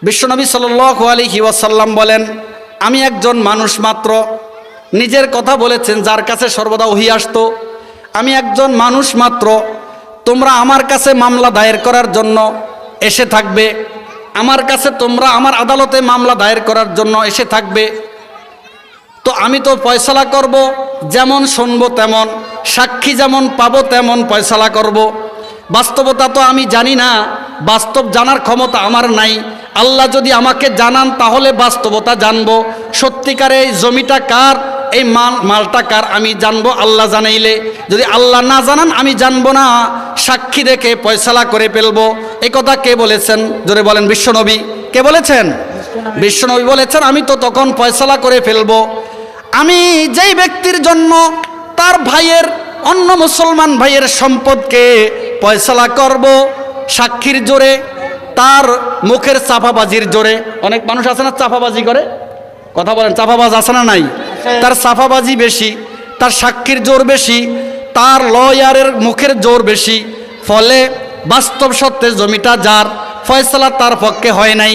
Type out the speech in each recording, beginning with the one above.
বিশ্বনবী সাল্লাল্লাহু আলাইহি ওয়াসাল্লাম বলেন, আমি একজন মানুষ মাত্র। নিজের কথা বলেছেন, যার কাছে সর্বদা ওহী আসতো। আমি একজন মানুষ মাত্র, তোমরা আমার কাছে মামলা দায়ের করার জন্য এসে থাকবে। আমার কাছে তোমরা আমার আদালতে মামলা দায়ের করার জন্য এসে থাকবে। তো আমি তো ফয়সালা করব, যেমন শুনবো তেমন, সাক্ষী যেমন পাবো তেমন ফয়সালা করব। বাস্তবতা তো আমি জানি না, বাস্তব জানার ক্ষমতা আমার নাই। আল্লাহ যদি আমাকে জানান তাহলে বাস্তবতা জানবো। সত্যিকারে এই জমিটা কার, এই মালটা কার আমি জানবো আল্লাহ জানাইলে। যদি আল্লাহ না জানান আমি জানবো না, সাক্ষী দেখে ফয়সালা করে ফেলবো। এই কথা কে বলেছেন? জোরে বলেন। বিশ্বনবী। কে বলেছেন? বিশ্বনবী বলেছেন, আমি তো তখন ফয়সালা করে ফেলবো। আমি যেই ব্যক্তির জন্য তার ভাইয়ের, অন্য মুসলমান ভাইয়ের সম্পদকে ফয়সালা করব সাক্ষীর জোরে, তার মুখের চাপাবাজির জোরে। অনেক মানুষ আছে না চাপাবাজি করে, কথা বলেন, চাপাবাজ আছে না নাই? তার চাপাবাজি বেশি, তার সাক্ষীর জোর বেশি, তার লয়ারের মুখের জোর বেশি। ফলে বাস্তব সত্যে জমিটা যার, ফয়সালা তার পক্ষে হয় নাই।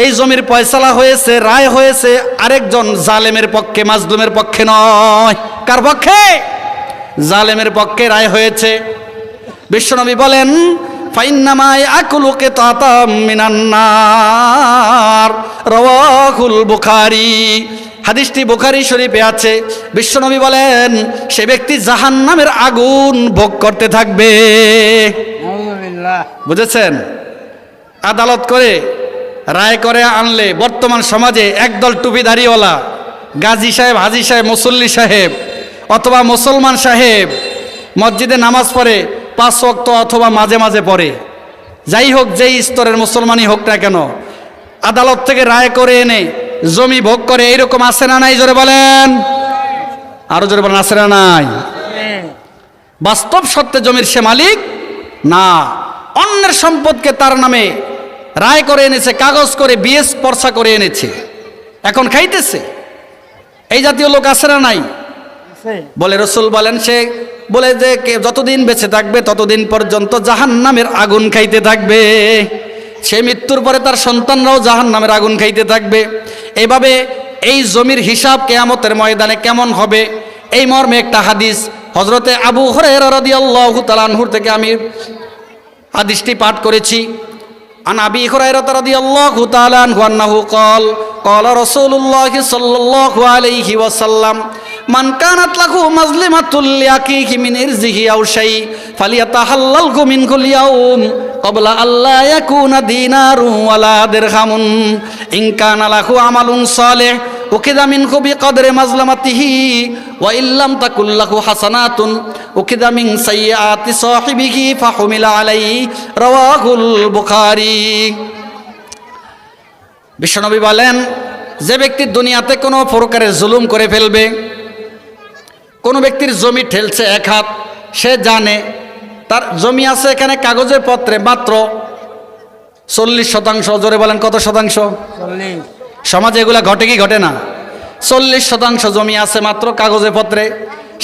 এই জমির ফয়সালা হয়েছে, রায় হয়েছে আরেকজন জালেমের পক্ষে, মাজলুমের পক্ষে নয়। কার পক্ষে? জালেমের পক্ষে রায় হয়েছে। বিশ্বনবী বলেন, ফাইন্নামা ইয়াকুলু কিতাতাম মিনান নার, রাওয়াহুল বুখারী। হাদিসটি বুখারী শরীফে আছে। বিশ্বনবী বলেন, সে ব্যক্তি জাহান্নামের আগুন ভোগ করতে থাকবে। আলহামদুলিল্লাহ। বুঝেছেন? আদালত করে রায় করে আনলে বর্তমান সমাজে একদল টুপিধারীওয়ালা, গাজী সাহেব, হাজী সাহেব, মুসল্লি সাহেব অথবা মুসলমান সাহেব মসজিদে নামাজ পড়ে 5 ওয়াক্ত অথবা মাঝে মাঝে পড়ে, যাই হোক যেই স্তরের মুসলমানই হোক না কেন, আদালত থেকে রায় করে এনে জমি ভোগ করে। এইরকম আছে না নাই? জোরে বলেন, আরো জোরে বলেন, আছে না নাই? বাস্তব সত্যে জমির সে মালিক না, অন্যের সম্পদকে তার নামে রায় করে এনেছে, কাগজ করে বিএস পরসা করে এনেছে, এখন খাইতেছে। এই জাতীয় লোক আছে না নাই? বলে রসুল বলেন, সে বলে যে যতদিন বেঁচে থাকবে ততদিন পর্যন্ত জাহান্নামের আগুন খাইতে থাকবে। সে মৃত্যুর পরে তার সন্তানরাও জাহান্নামের আগুন খাইতে থাকবে। এইভাবে এই জমির হিসাব কিয়ামতের ময়দানে কেমন হবে, এই মর্মে একটা হাদিস হযরতে আবু হুরায়রা রাদিয়াল্লাহু তাআলা আনহু থেকে আমি হাদিসটি পাঠ করেছি। আন আবি হুরায়রা রাদিয়াল্লাহু তাআলা আনহু আন্নাহু ক্বালা রাসূলুল্লাহি সাল্লাল্লাহু আলাইহি ওয়াসাল্লাম, মান কানাত লাহু মাজলিমাতুল লিয়াকিহি মিন ইরজিহি আও শাই ফালিয়াতাহাল্লালহু মিনকুল ইয়াউম ক্বাবলা আল্লা ইয়াকুনা দিনারু ওয়ালা দিরহামুন ইন কানা লাহু আমালুন সালিহ উকিদা মিনহু বিকদরি মাজলামাতিহি ওয়া ইল্লাম তাকুল লাহু হাসানাতুন উকিদা মিন সাইয়্যাতি সাহিবিহি ফাহুমিলা আলাইহি, রাওয়াহুল বুখারী। বিশ্বনবী বলেন, যে ব্যক্তি দুনিয়াতে কোনো প্রকারের জুলুম করে ফেলবে, কোনো ব্যক্তির জমি ঠেলছে 1 হাত, সে জানে তার জমি আছে এখানে কাগজের পত্রে মাত্র 40%। জোরে বলেন, কত শতাংশ? 40। সমাজে এগুলা ঘটে কি ঘটে না? 40% জমি আছে মাত্র কাগজে পত্রে।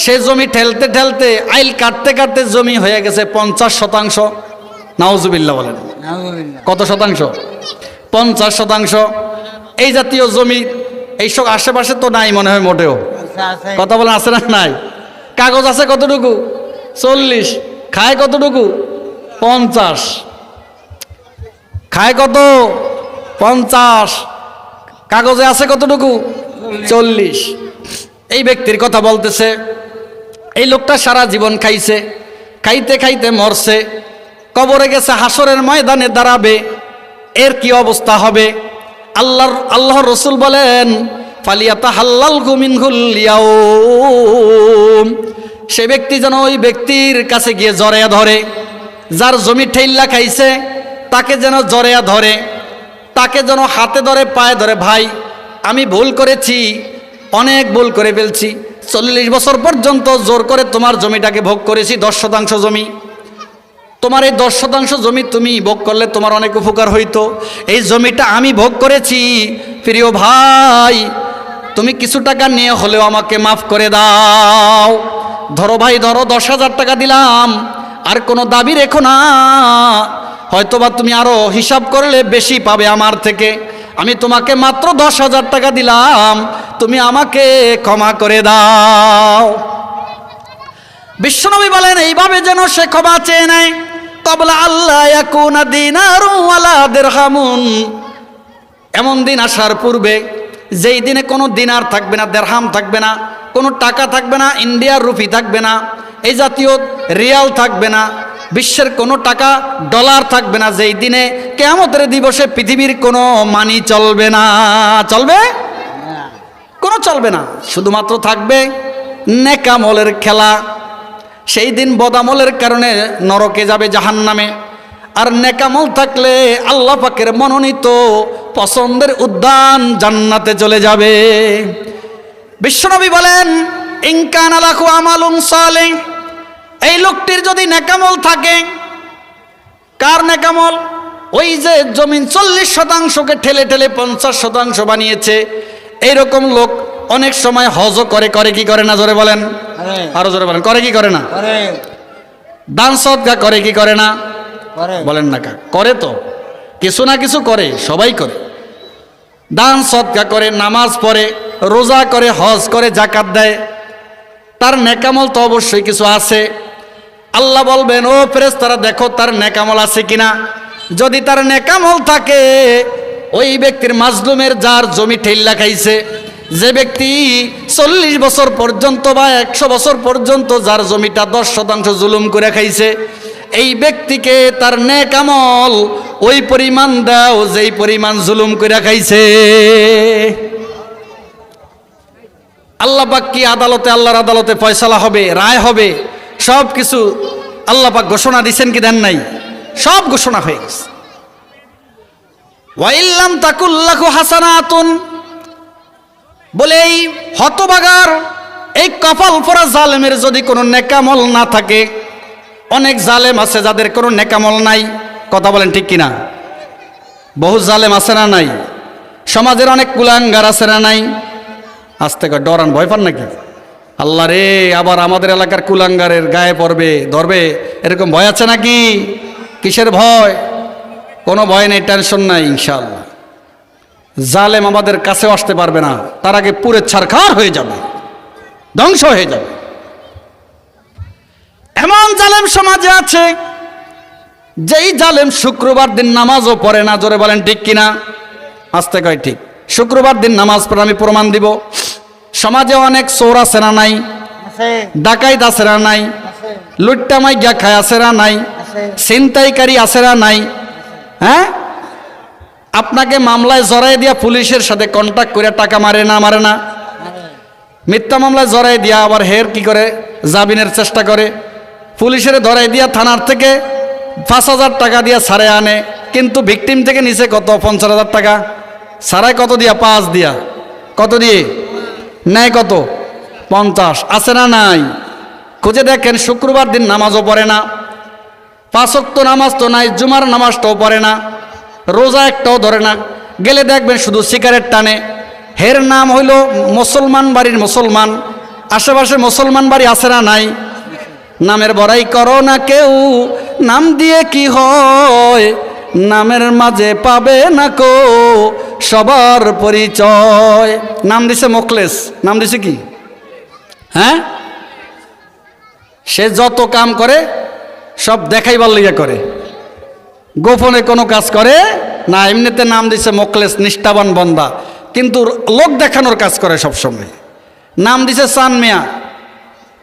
সে জমি ঠেলতে ঠেলতে, আইল কাটতে কাটতে জমি হয়ে গেছে 50%। নাউজুবিল্লাহ বলেন। আলহামদুলিল্লাহ। কত শতাংশ? 50%। এই জাতীয় জমি এইসব আশেপাশে তো নাই মনে হয় মোটেও, আছে। কথা বলেন, আছে না নাই? কাগজ আছে কতটুকু? 40। খায় কতটুকু? 50। খায় কত? 50। কাগজে আছে কতটুকু? 40। এই ব্যক্তির কথা বলতেছে। এই লোকটা সারা জীবন খাইছে, খাইতে খাইতে মরছে, কবরে গেছে, হাসরের ময়দানে দাঁড়াবে, এর কি অবস্থা হবে? আল্লাহর রসুল বলেন, ফালিয়াতাহাল্লালহু মিনহুল ইয়াউম, সে ব্যক্তি যেন ওই ব্যক্তির কাছে গিয়ে জড়ায়া ধরে, যার জমি ঠেইল্লা খাইছে তাকে যেন জড়ায়া ধরে, তাকে যেন হাতে ধরে, পায়ে ধরে, ভাই আমি ভুল করেছি, অনেক ভুল করে ফেলছি, 40 বছর পর্যন্ত জোর করে তোমার জমিটাকে ভোগ করেছি, 10% জমি, তোমার এই 10% জমি তুমি ভোগ করলে তোমার অনেক উপকার হইতো, এই জমিটা আমি ভোগ করেছি, প্রিয় ভাই তুমি কিছু টাকা নিয়ে হলেও আমাকে মাফ করে দাও। ধরো ভাই, ধরো 10,000 টাকা দিলাম, আর কোনো দাবি রেখো না, হয়তোবা তুমি আরো হিসাব করলে বেশি পাবে আমার থেকে। আমি তোমাকে মাত্র 10,000 টাকা দিলাম, তুমি আমাকে ক্ষমা করে দাও। বিশ্বনবী বলেন এইভাবে যেন সে ক্ষমা চেয়ে নেয়। ক্বাবলা আল্লাহ ইয়াকুনা দিনারুন ওয়ালা দিরহামুন, এমন দিন আসার পূর্বে যেই দিনে কোনো দিনার থাকবে না, দেরহাম থাকবে না, কোনো টাকা থাকবে না, ইন্ডিয়ার রুপি থাকবে না, এই জাতীয় রিয়াল থাকবে না, বিশ্বের কোনো টাকা ডলার থাকবে না। যেই দিনে কিয়ামতের দিবসে পৃথিবীর কোনো মানি চলবে না। চলবে? কোনো চলবে না, শুধুমাত্র থাকবে নেকামলের খেলা। সেই দিন বদামলের কারণে নরকে যাবে, জাহান্নামে। আর নেকামল থাকলে আল্লাহ পাকের মনোনীত পছন্দের উদ্যান জান্নাতে চলে যাবে। বিশ্বনবী বলেন ইন কানা লাহু আমালুন সালিহ, এই লোকটির যদি নেকামল থাকে। কার নেকামল? ওই যে জমিন 40% ঠেলে ঠেলে 50% বানিয়েছে, এইরকম লোক অনেক সময় হজ করে। করে কি করে না? জোরে বলেন, আরো জোরে বলেন। করে কি করে না? দান সদকা করে কি করে না? বলেন না কা? করে তো, কিছু না কিছু করে, সবাই করে। দান সদকা করে, নামাজ পড়ে, রোজা করে, হজ করে, যাকাত দেয়। তার নেকামল তো অবশ্যই কিছু আছে। আল্লাহ বলবেন ও ফেরেশতারা দেখো তার নেকামল আছে কিনা। যদি তার নেকামল থাকে, ওই ব্যক্তির মাজলুমের যার জমি ঠেল্লা খাইছে, যে ব্যক্তি 40 বছর পর্যন্ত বা 100 বছর পর্যন্ত যার জমিটা 10% জুলুম করে খাইছে, এই ব্যক্তিকে তার নেকামল ওই পরিমাণ দাও যেই পরিমাণ জুলুম করে খাইছে। আল্লাহ পাক কি আদালতে, আল্লাহর আদালতে ফয়সালা হবে, রায় হবে, সব কিছু আল্লাহ পাক ঘোষণা দিচ্ছেন কি দেন নাই? সব ঘোষণা হয়ে গেছে। ওয়া ইল্লাম তাকুল্লাহু হাসানাতুন, বলে এই হতভাগার, এই কপাল পরা জালেমের যদি কোনো নেকামল না থাকে। অনেক জালেম আছে যাদের কোনো নেকামল নাই। কথা বলেন ঠিক কিনা? বহু জালেম আছে না নাই? সমাজের অনেক কুলাঙ্গার আছে না নাই? আস্তে করে ডরান, ভয় পান নাকি? আল্লাহ রে, আবার আমাদের এলাকার কুলাঙ্গারের গায়ে পড়বে, ধরবে, এরকম ভয় আছে নাকি? কিসের ভয়? কোনো ভয় নেই, টেনশন নাই, ইনশাআল্লাহ। জালেম আমাদের কাছেও আসতে পারবে না, তার আগে পুরে ছারখার হয়ে যাবে, ধ্বংস হয়ে যাবে। এমন জালেম সমাজে আছে, যেই জালেম শুক্রবার দিন নামাজও পড়ে না। জোরে বলেন ঠিক কিনা? আস্তে কয় ঠিক। শুক্রবার দিন নামাজ পড়ে, আমি প্রমাণ দিব। সমাজে অনেক চোর আছে না নাই? ডাকাইত আছে না নাই? লুট্টামাই গিয়া খায় আছে না নাই? ছিনতাইকারী আছে না নাই? হ্যাঁ, আপনাকে মামলায় জড়াই দিয়া পুলিশের সাথে কন্ট্যাক্ট করে টাকা মারে না? মারে না? মিথ্যা মামলায় জড়াই দিয়া আবার হের কি করে, জামিনের চেষ্টা করে। পুলিশের ধরাই দিয়া থানার থেকে 5,000 টাকা দিয়া ছাড়ে আনে, কিন্তু ভিকটিম থেকে নিচে কত? 50,000 টাকা। ছাড়াই কত দিয়া? 5 দিয়া। কত দিয়ে নেয়? কত? 50। আছে না নাই? খুঁজে দেখেন। শুক্রবার দিন নামাজও পড়ে না, 5 ওয়াক্ত নামাজ তো নাই, জুমার নামাজটাও পড়ে না, রোজা একটাও ধরে না। গেলে দেখবেন শুধু সিগারেট টানে। হের নাম হইল মুসলমান বাড়ির মুসলমান। আশেপাশে মুসলমান বাড়ি আছে না নাই? নামের বড়াই করো না কেউ, নাম দিয়ে কি হয়, নামের মাঝে পাবে না কো সবার পরিচয়। নাম দিছে মোখলেস, নাম দিছে কি? হ্যাঁ, সে যত কাম করে সব দেখাইবার লিগে করে, গোপনে কোনো কাজ করে না। এমনিতে নাম দিছে মোখলেস, নিষ্ঠাবান বন্দা, কিন্তু লোক দেখানোর কাজ করে সব সময়। নাম দিছে চান মিয়া,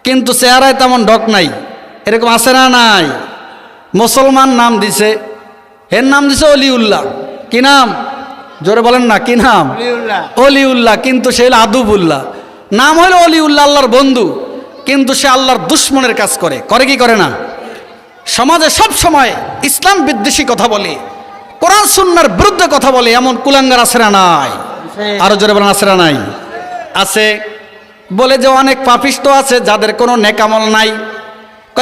কিন্তু চেহারায় তেমন ঢক নাই। এরকম আছে না নাই? মুসলমান নাম দিছে, এর নাম দিছে অলিউল্লাহ। কি নাম? জোরে বলেন না, কি নাম? অলিউল্লাহ। কিন্তু সে হলো আদুবুল্লাহ। নাম হলো অলিউল্লাহ, আল্লাহর বন্ধু, কিন্তু সে আল্লাহর দুশ্মনের কাজ করে। করে কি করে না? সমাজে সব সময় ইসলাম বিদ্বেষী কথা বলে, কোরআন সুন্নাহর বিরুদ্ধে কথা বলে, এমন কুলাঙ্গার আছে না নাই? আরো জোরে বলেন, আছে না নাই? আছে। বলে যে অনেক পাপিষ্ট আছে যাদের কোনো নেকামল নাই।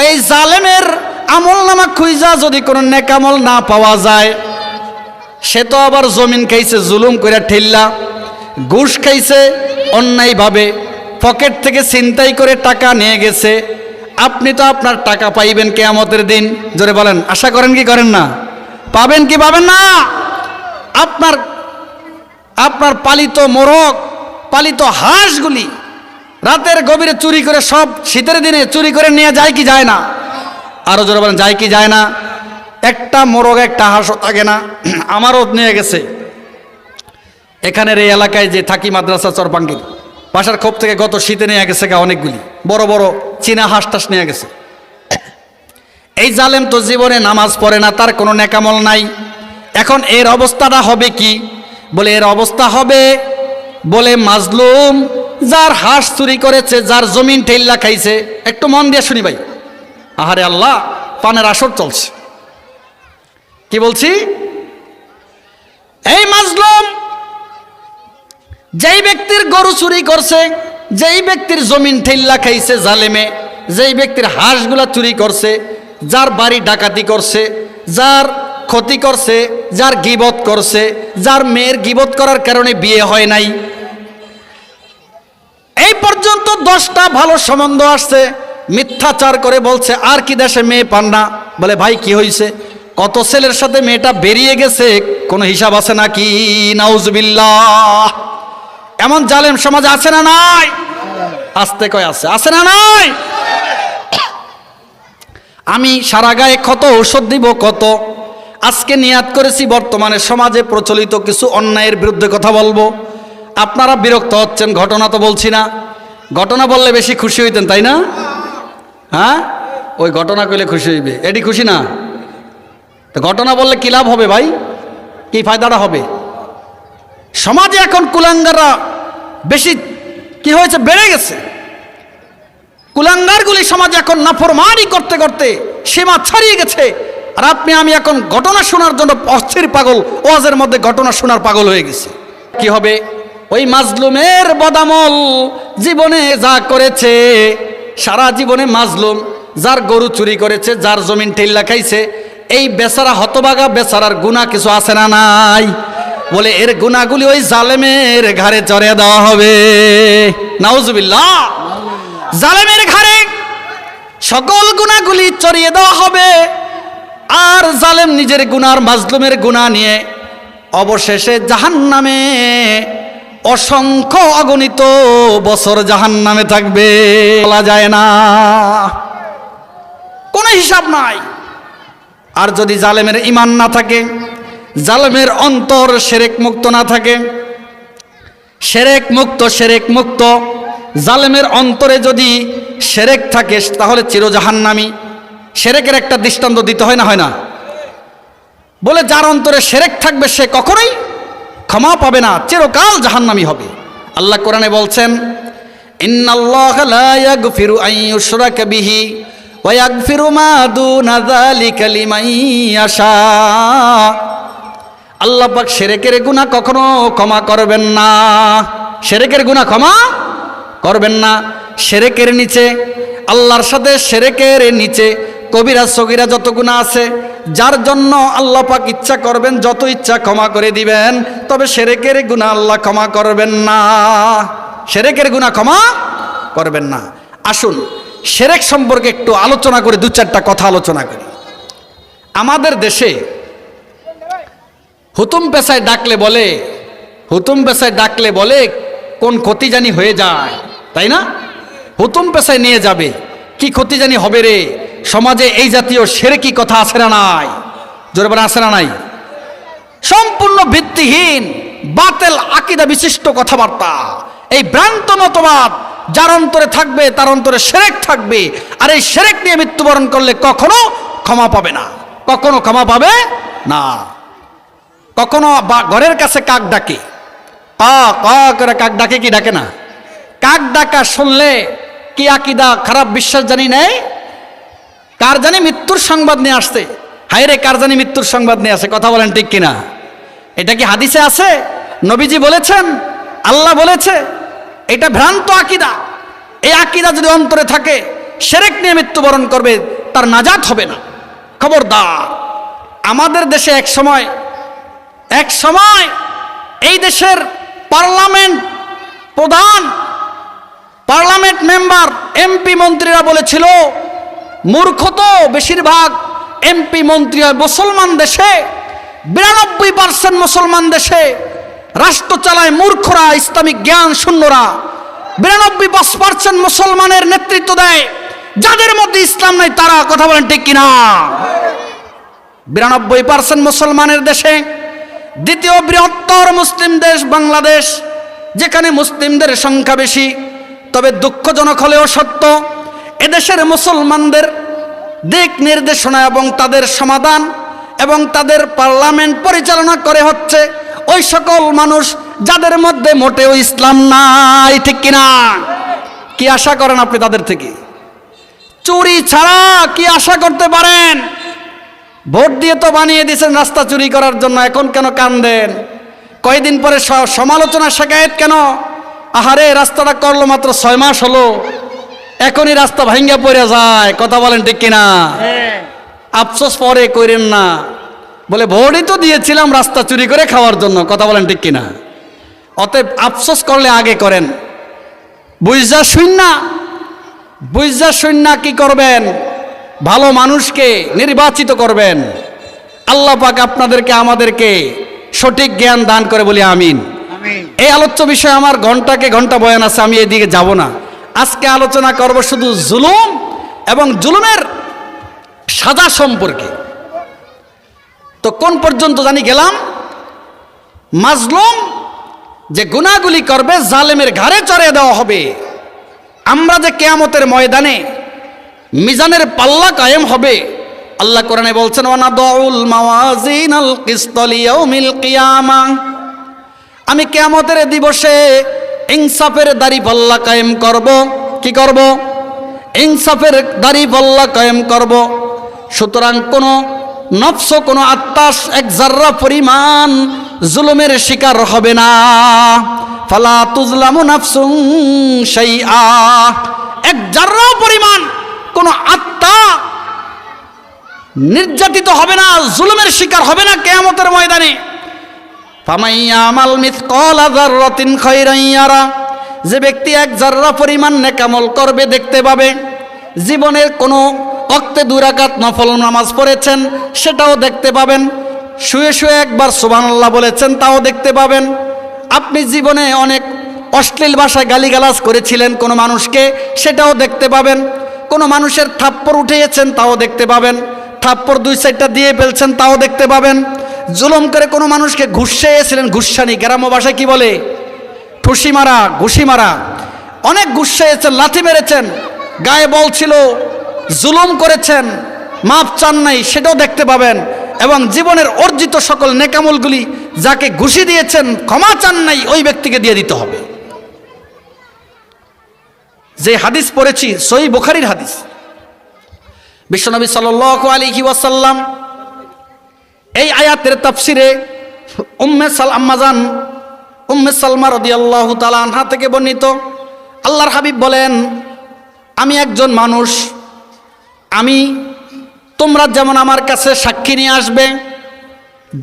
এই জালেমের আমল নামা খুঁজা যদি কোনো নেকামল না পাওয়া যায়, সে তো আবার জমিন খাইছে জুলুম করে ঠেল্লা, ঘুষ খাইছে অন্যায়ভাবে, পকেট থেকে ছিনতাই করে টাকা নিয়ে গেছে। আপনি তো আপনার টাকা পাইবেন কিয়ামতের দিন। জোরে বলেন, আশা করেন কি করেন না? পাবেন কি পাবেন না? আপনার আপনার পালিত মোরগ, পালিত হাঁসগুলি রাতের গভীরে চুরি করে, সব শীতের দিনে চুরি করে নিয়ে যায় কি যায় না? আরো জোরে বলেন, যায় কি যায় না? একটা মোরগ একটা হাঁসও থাকে না। আমারও নিয়ে গেছে। এখানের এই এলাকায় যে থাকি, মাদ্রাসা চরপাঙ্গির বাসার খোপ থেকে গত শীতে নিয়ে গেছে অনেকগুলি বড় বড় চীনা হাঁস টাস নিয়ে গেছে। এই জালেম তো জীবনে নামাজ পড়ে না, তার কোনো নেকামল নাই। এখন এর অবস্থাটা হবে কি? বলে এর অবস্থা হবে, বলে মাজলুম যার হাঁস চুরি করেছে, যার জমিন ঠেল্লা খাইছে, একটু মন দিয়ে শুনি ভাই। আহারে আল্লাহ, পানের আসর চলছে। কি বলছি? এই মাজলুম যেই ব্যক্তির গরু চুরি করছে, যেই ব্যক্তির জমিন ঠেল্লা খাইছে জালেমে, যেই ব্যক্তির হাঁসগুলা চুরি করছে, যার বাড়ি ডাকাতি করছে, যার ক্ষতি করছে, যার গীবত করছে, যার মেয়ের গীবত করার কারণে বিয়ে হয় নাই, এই পর্যন্ত 10টা ভালো সম্বন্ধ আসছে, মিথ্যাচার করে বলছে আর কি দেশে মেয়ে পান না। বলে ভাই কি হয়েছে? কত ছেলের সাথে মেয়েটা বেরিয়ে গেছে, কোনো হিসাব আছে নাকি? নাউজুবিল্লাহ। এমন জালেম সমাজে আছে না নাই? আসতে কয় আছে, আছে না নাই? আমি সারা গায়ে ক্ষত ঔষধ দিব কত। আজকে নিয়াত করেছি বর্তমানে সমাজে প্রচলিত কিছু অন্যায়ের বিরুদ্ধে কথা বলবো। আপনারা বিরক্ত হচ্ছেন, ঘটনা তো বলছি না। ঘটনা বললে বেশি খুশি হইতেন, তাই না? হ্যাঁ, ওই ঘটনা কইলে খুশি হইবে, এটি খুশি না? তো ঘটনা বললে কি লাভ হবে ভাই? কি ফায়দাটা হবে? সমাজে এখন কুলাঙ্গাররা বেশি কি হয়েছে, বেড়ে গেছে। কুলাঙ্গারগুলি সমাজে এখন নাফরমানি করতে করতে সীমা ছাড়িয়ে গেছে। আর আপনি আমি এখন ঘটনা শোনার জন্য অস্থির পাগল, ওয়াজের মধ্যে ঘটনা শোনার পাগল হয়ে গেছে। কি হবে? ওই মাজলুমের বদামল জীবনে যা করেছে, সারা জীবনে মাজলুম যার গরু চুরি করেছে, যার জমিন ঠেল্লা খাইছে, এই বেচারা হতভাগা বেচারার গুনাহ কিছু আছে না নাই? বলে এর গুনাহগুলি ওই জালেমের ঘাড়ে চড়িয়ে দেওয়া হবে। নাউজুবিল্লাহ। জালেমের ঘাড়ে সকল গুনাহগুলি চড়িয়ে দেওয়া হবে। আর জালেম নিজের গুনার, মাজলুমের গুনাহ নিয়ে অবশেষে জাহান্নামে অসংখ্য অগণিত বছর জাহান্নামে থাকবে, বলা যায় না, কোনো হিসাব নাই। আর যদি জালেমের ঈমান না থাকে, জালেমের অন্তর শিরক মুক্ত না থাকে, শিরক মুক্ত জালেমের অন্তরে যদি শিরক থাকে, তাহলে চির জাহান্নামী। শিরকের একটা দৃষ্টান্ত দিতে হয় না, হয় না? বলে যার অন্তরে শিরক থাকবে সে কখনোই ক্ষমা পাবে না, চিরকাল জাহান্নামী হবে। আল্লাহ কোরআনে বলছেন, ইন্নাল্লাহা লা ইয়াগফিরু আন ইউশরাকা বিহি ওয়া ইয়াগফিরু মা দুনা যালিকা লিমান ইয়াশা। আল্লাহ পাক শিরকের গুনাহ কখনো ক্ষমা করবেন না, শিরকের গুনাহ ক্ষমা করবেন না। শিরকের নিচে, আল্লাহর সাথে শিরকের নিচে কবিরা সগীরা যত গুনাহ আছে, যার জন্য আল্লাহ পাক ইচ্ছা করবেন যত ইচ্ছা ক্ষমা করে দিবেন, তবে শিরকের গুনাহ আল্লাহ ক্ষমা করবেন না, শিরকের গুনাহ ক্ষমা করবেন না। আসুন শিরক সম্পর্কে একটু আলোচনা করে 2-4টা কথা আলোচনা করি। আমাদের দেশে হুতুম পেশায় ডাকলে বলে কোন ক্ষতি জানি হয়ে যায়, তাই না? হুতুম পেশায় নিয়ে যাবে, কি ক্ষতি জানি হবে রে। সমাজে এই জাতীয় শিরকি কথা আছে না নাই? জোরে বলে আছে না নাই? সম্পূর্ণ ভিত্তিহীন বাতেল আকীদা বিশিষ্ট কথাবার্তা, এই ভ্রান্ত মতবাদ যার অন্তরে থাকবে তার অন্তরে শিরক থাকবে। আর এই শিরক নিয়ে মৃত্যুবরণ করলে কখনো ক্ষমা পাবে না, কখনো ক্ষমা পাবে না। কখনো ঘরের কাছে কাক ডাকে, করে কাক ডাকে কি ডাকে না? কাক ডাকা শুনলে কি আকীদা খারাপ বিশ্বাস জানি নেই, কার জানি মৃত্যুর সংবাদ নিয়ে আসছে। হায় রে, কার জানি মৃত্যুর সংবাদ নিয়ে আসে। কথা বলেন ঠিক কিনা? এটা কি হাদিসে আছে? নবীজি বলেছেন, আল্লাহ বলেছে? এটা ভ্রান্ত আকীদা। এই আকীদা যদি অন্তরে থাকে, শিরক নিয়ে মৃত্যুবরণ করবে, তার নাজাত হবে না। খবরদার। আমাদের দেশে এক সময় এই দেশের পার্লামেন্ট মেম্বার, এমপি মন্ত্রীরা বলেছিল, মূর্খ তো বেশিরভাগ এমপি মন্ত্রী হয় মুসলমান দেশে, 92% মুসলমান দেশে রাষ্ট্র চালায় মূর্খরা, ইসলামিক জ্ঞান শূন্যরা। 92% মুসলমানের নেতৃত্ব দেয় যাদের মধ্যে ইসলাম নাই তারা। কথা বলেন ঠিক কিনা? 92% মুসলমানের দেশে দ্বিতীয় বৃহত্তর মুসলিম দেশ বাংলাদেশ, যেখানে মুসলিমদের সংখ্যা বেশি। তবে দুঃখজনক হলেও সত্য, এদেশের মুসলমানদের দিক নির্দেশনা এবং তাদের সমাধান এবং তাদের পার্লামেন্ট পরিচালনা করে হচ্ছে ওই সকল মানুষ যাদের মধ্যে মোটেও ইসলাম নাই। ঠিক কিনা? কি আশা করেন আপনি তাদের থেকে? চুরি ছাড়া কি আশা করতে পারেন? ভোট দিয়ে তো বানিয়ে দিয়েছেন রাস্তা চুরি করার জন্য, এখন কেন কান্দেন? কয়দিন পরে সমালোচনা শেখায়েত কেন? আহারে, রাস্তাটা করলো মাত্র 6 মাস হলো, এখনই রাস্তা ভাঙ্গা পড়ে যায়। কথা বলেন ঠিক কিনা? আফসোস পরে করেন না, বলে ভোটই তো দিয়েছিলাম রাস্তা চুরি করে খাওয়ার জন্য। কথা বলেন ঠিক কিনা? অতএব আফসোস করলে আগে করেন। বুঝা শূন্য কি করবেন? ভালো মানুষকে নির্বাচিত করবেন। আল্লাহ পাক আপনাদেরকে আমাদেরকে সঠিক জ্ঞান দান করে বলি আমিন। এই আলোচ্য বিষয় আমার ঘন্টাকে ঘন্টা বয়ান আছে, আমি এদিকে যাব না। আজকে আলোচনা করব শুধু জুলুম এবং জুলুমের সাজা সম্পর্কে। তো কোন পর্যন্ত জানি গেলাম? মাজলুম যে গুনাহগুলি করবে জালেমের ঘাড়ে চড়িয়ে দেওয়া হবে। আমরা যে কিয়ামতের ময়দানে মিজানের পাল্লা কায়েম হবে, আল্লাহ কোরআনে বলছেন ওয়ানাদাউল মাওয়াজিনাল কিসত লিয়াউমিল কিয়ামা, আমি কিয়ামতের দিবসে ইনসাফের দাড়ি পাল্লা কায়েম করব। কি করব? ইনসাফের দাড়ি পাল্লা কায়েম করব। সুতরাং কোনো নফস, কোনো আত্মা এক জাররা পরিমাণ জুলুমের শিকার হবে না। ফালা তুজলামু নাফসুন শাইআ, এক জাররা পরিমাণ কোনো আত্মা নির্যাতিত হবে না, জুলুমের শিকার হবে না কিয়ামতের ময়দানে। ফামাইয়ামাল মিসকালা যাররাতিন খায়রান ইয়ারা, যে ব্যক্তি এক জাররা পরিমাণ নেকামল করবে দেখতে পাবে। জীবনের কোনো ওয়াক্তে 2 রাকাত নফল নামাজ পড়েছেন সেটাও দেখতে পাবেন। শুয়ে শুয়ে একবার সুবহানাল্লাহ বলেছেন তাও দেখতে পাবেন। আপনি জীবনে অনেক অশ্লীল ভাষায় গালিগালাজ করেছিলেন কোনো মানুষকে, সেটাও দেখতে পাবেন। কোনো মানুষের থাপ্পড় উঠিয়েছেন তাও দেখতে পাবেন। থাপ্পড় 2-4টা দিয়ে ফেলছেন তাও দেখতে পাবেন। জুলুম করে কোনো মানুষকে ঘুষ চেয়েছিলেন, ঘুষানি, গ্রাম্য ভাষায় কি বলে? ঠুসি মারা, ঘুষি মারা। অনেক ঘুষ চেয়েছেন, লাথি মেরেছেন, গায়ে বল ছিল, জুলুম করেছেন, মাপ চান নাই, সেটাও দেখতে পাবেন। এবং জীবনের অর্জিত সকল নেকামলগুলি যাকে ঘুষি দিয়েছেন, ক্ষমা চান নাই, ওই ব্যক্তিকে দিয়ে দিতে হবে। যে হাদিস পড়েছি সহিহ বুখারীর হাদিস, বিশ্বনবী সাল্লাল্লাহু আলাইহি ওয়াসাল্লাম এই আয়াতের তাফসিরে উম্মে সালমা রাদিয়াল্লাহু তাআলা আনহা থেকে বর্ণিত, আল্লাহর হাবিব বলেন, আমি একজন মানুষ, তোমরা যেমন আমার কাছে সাক্ষী নিয়ে আসবে,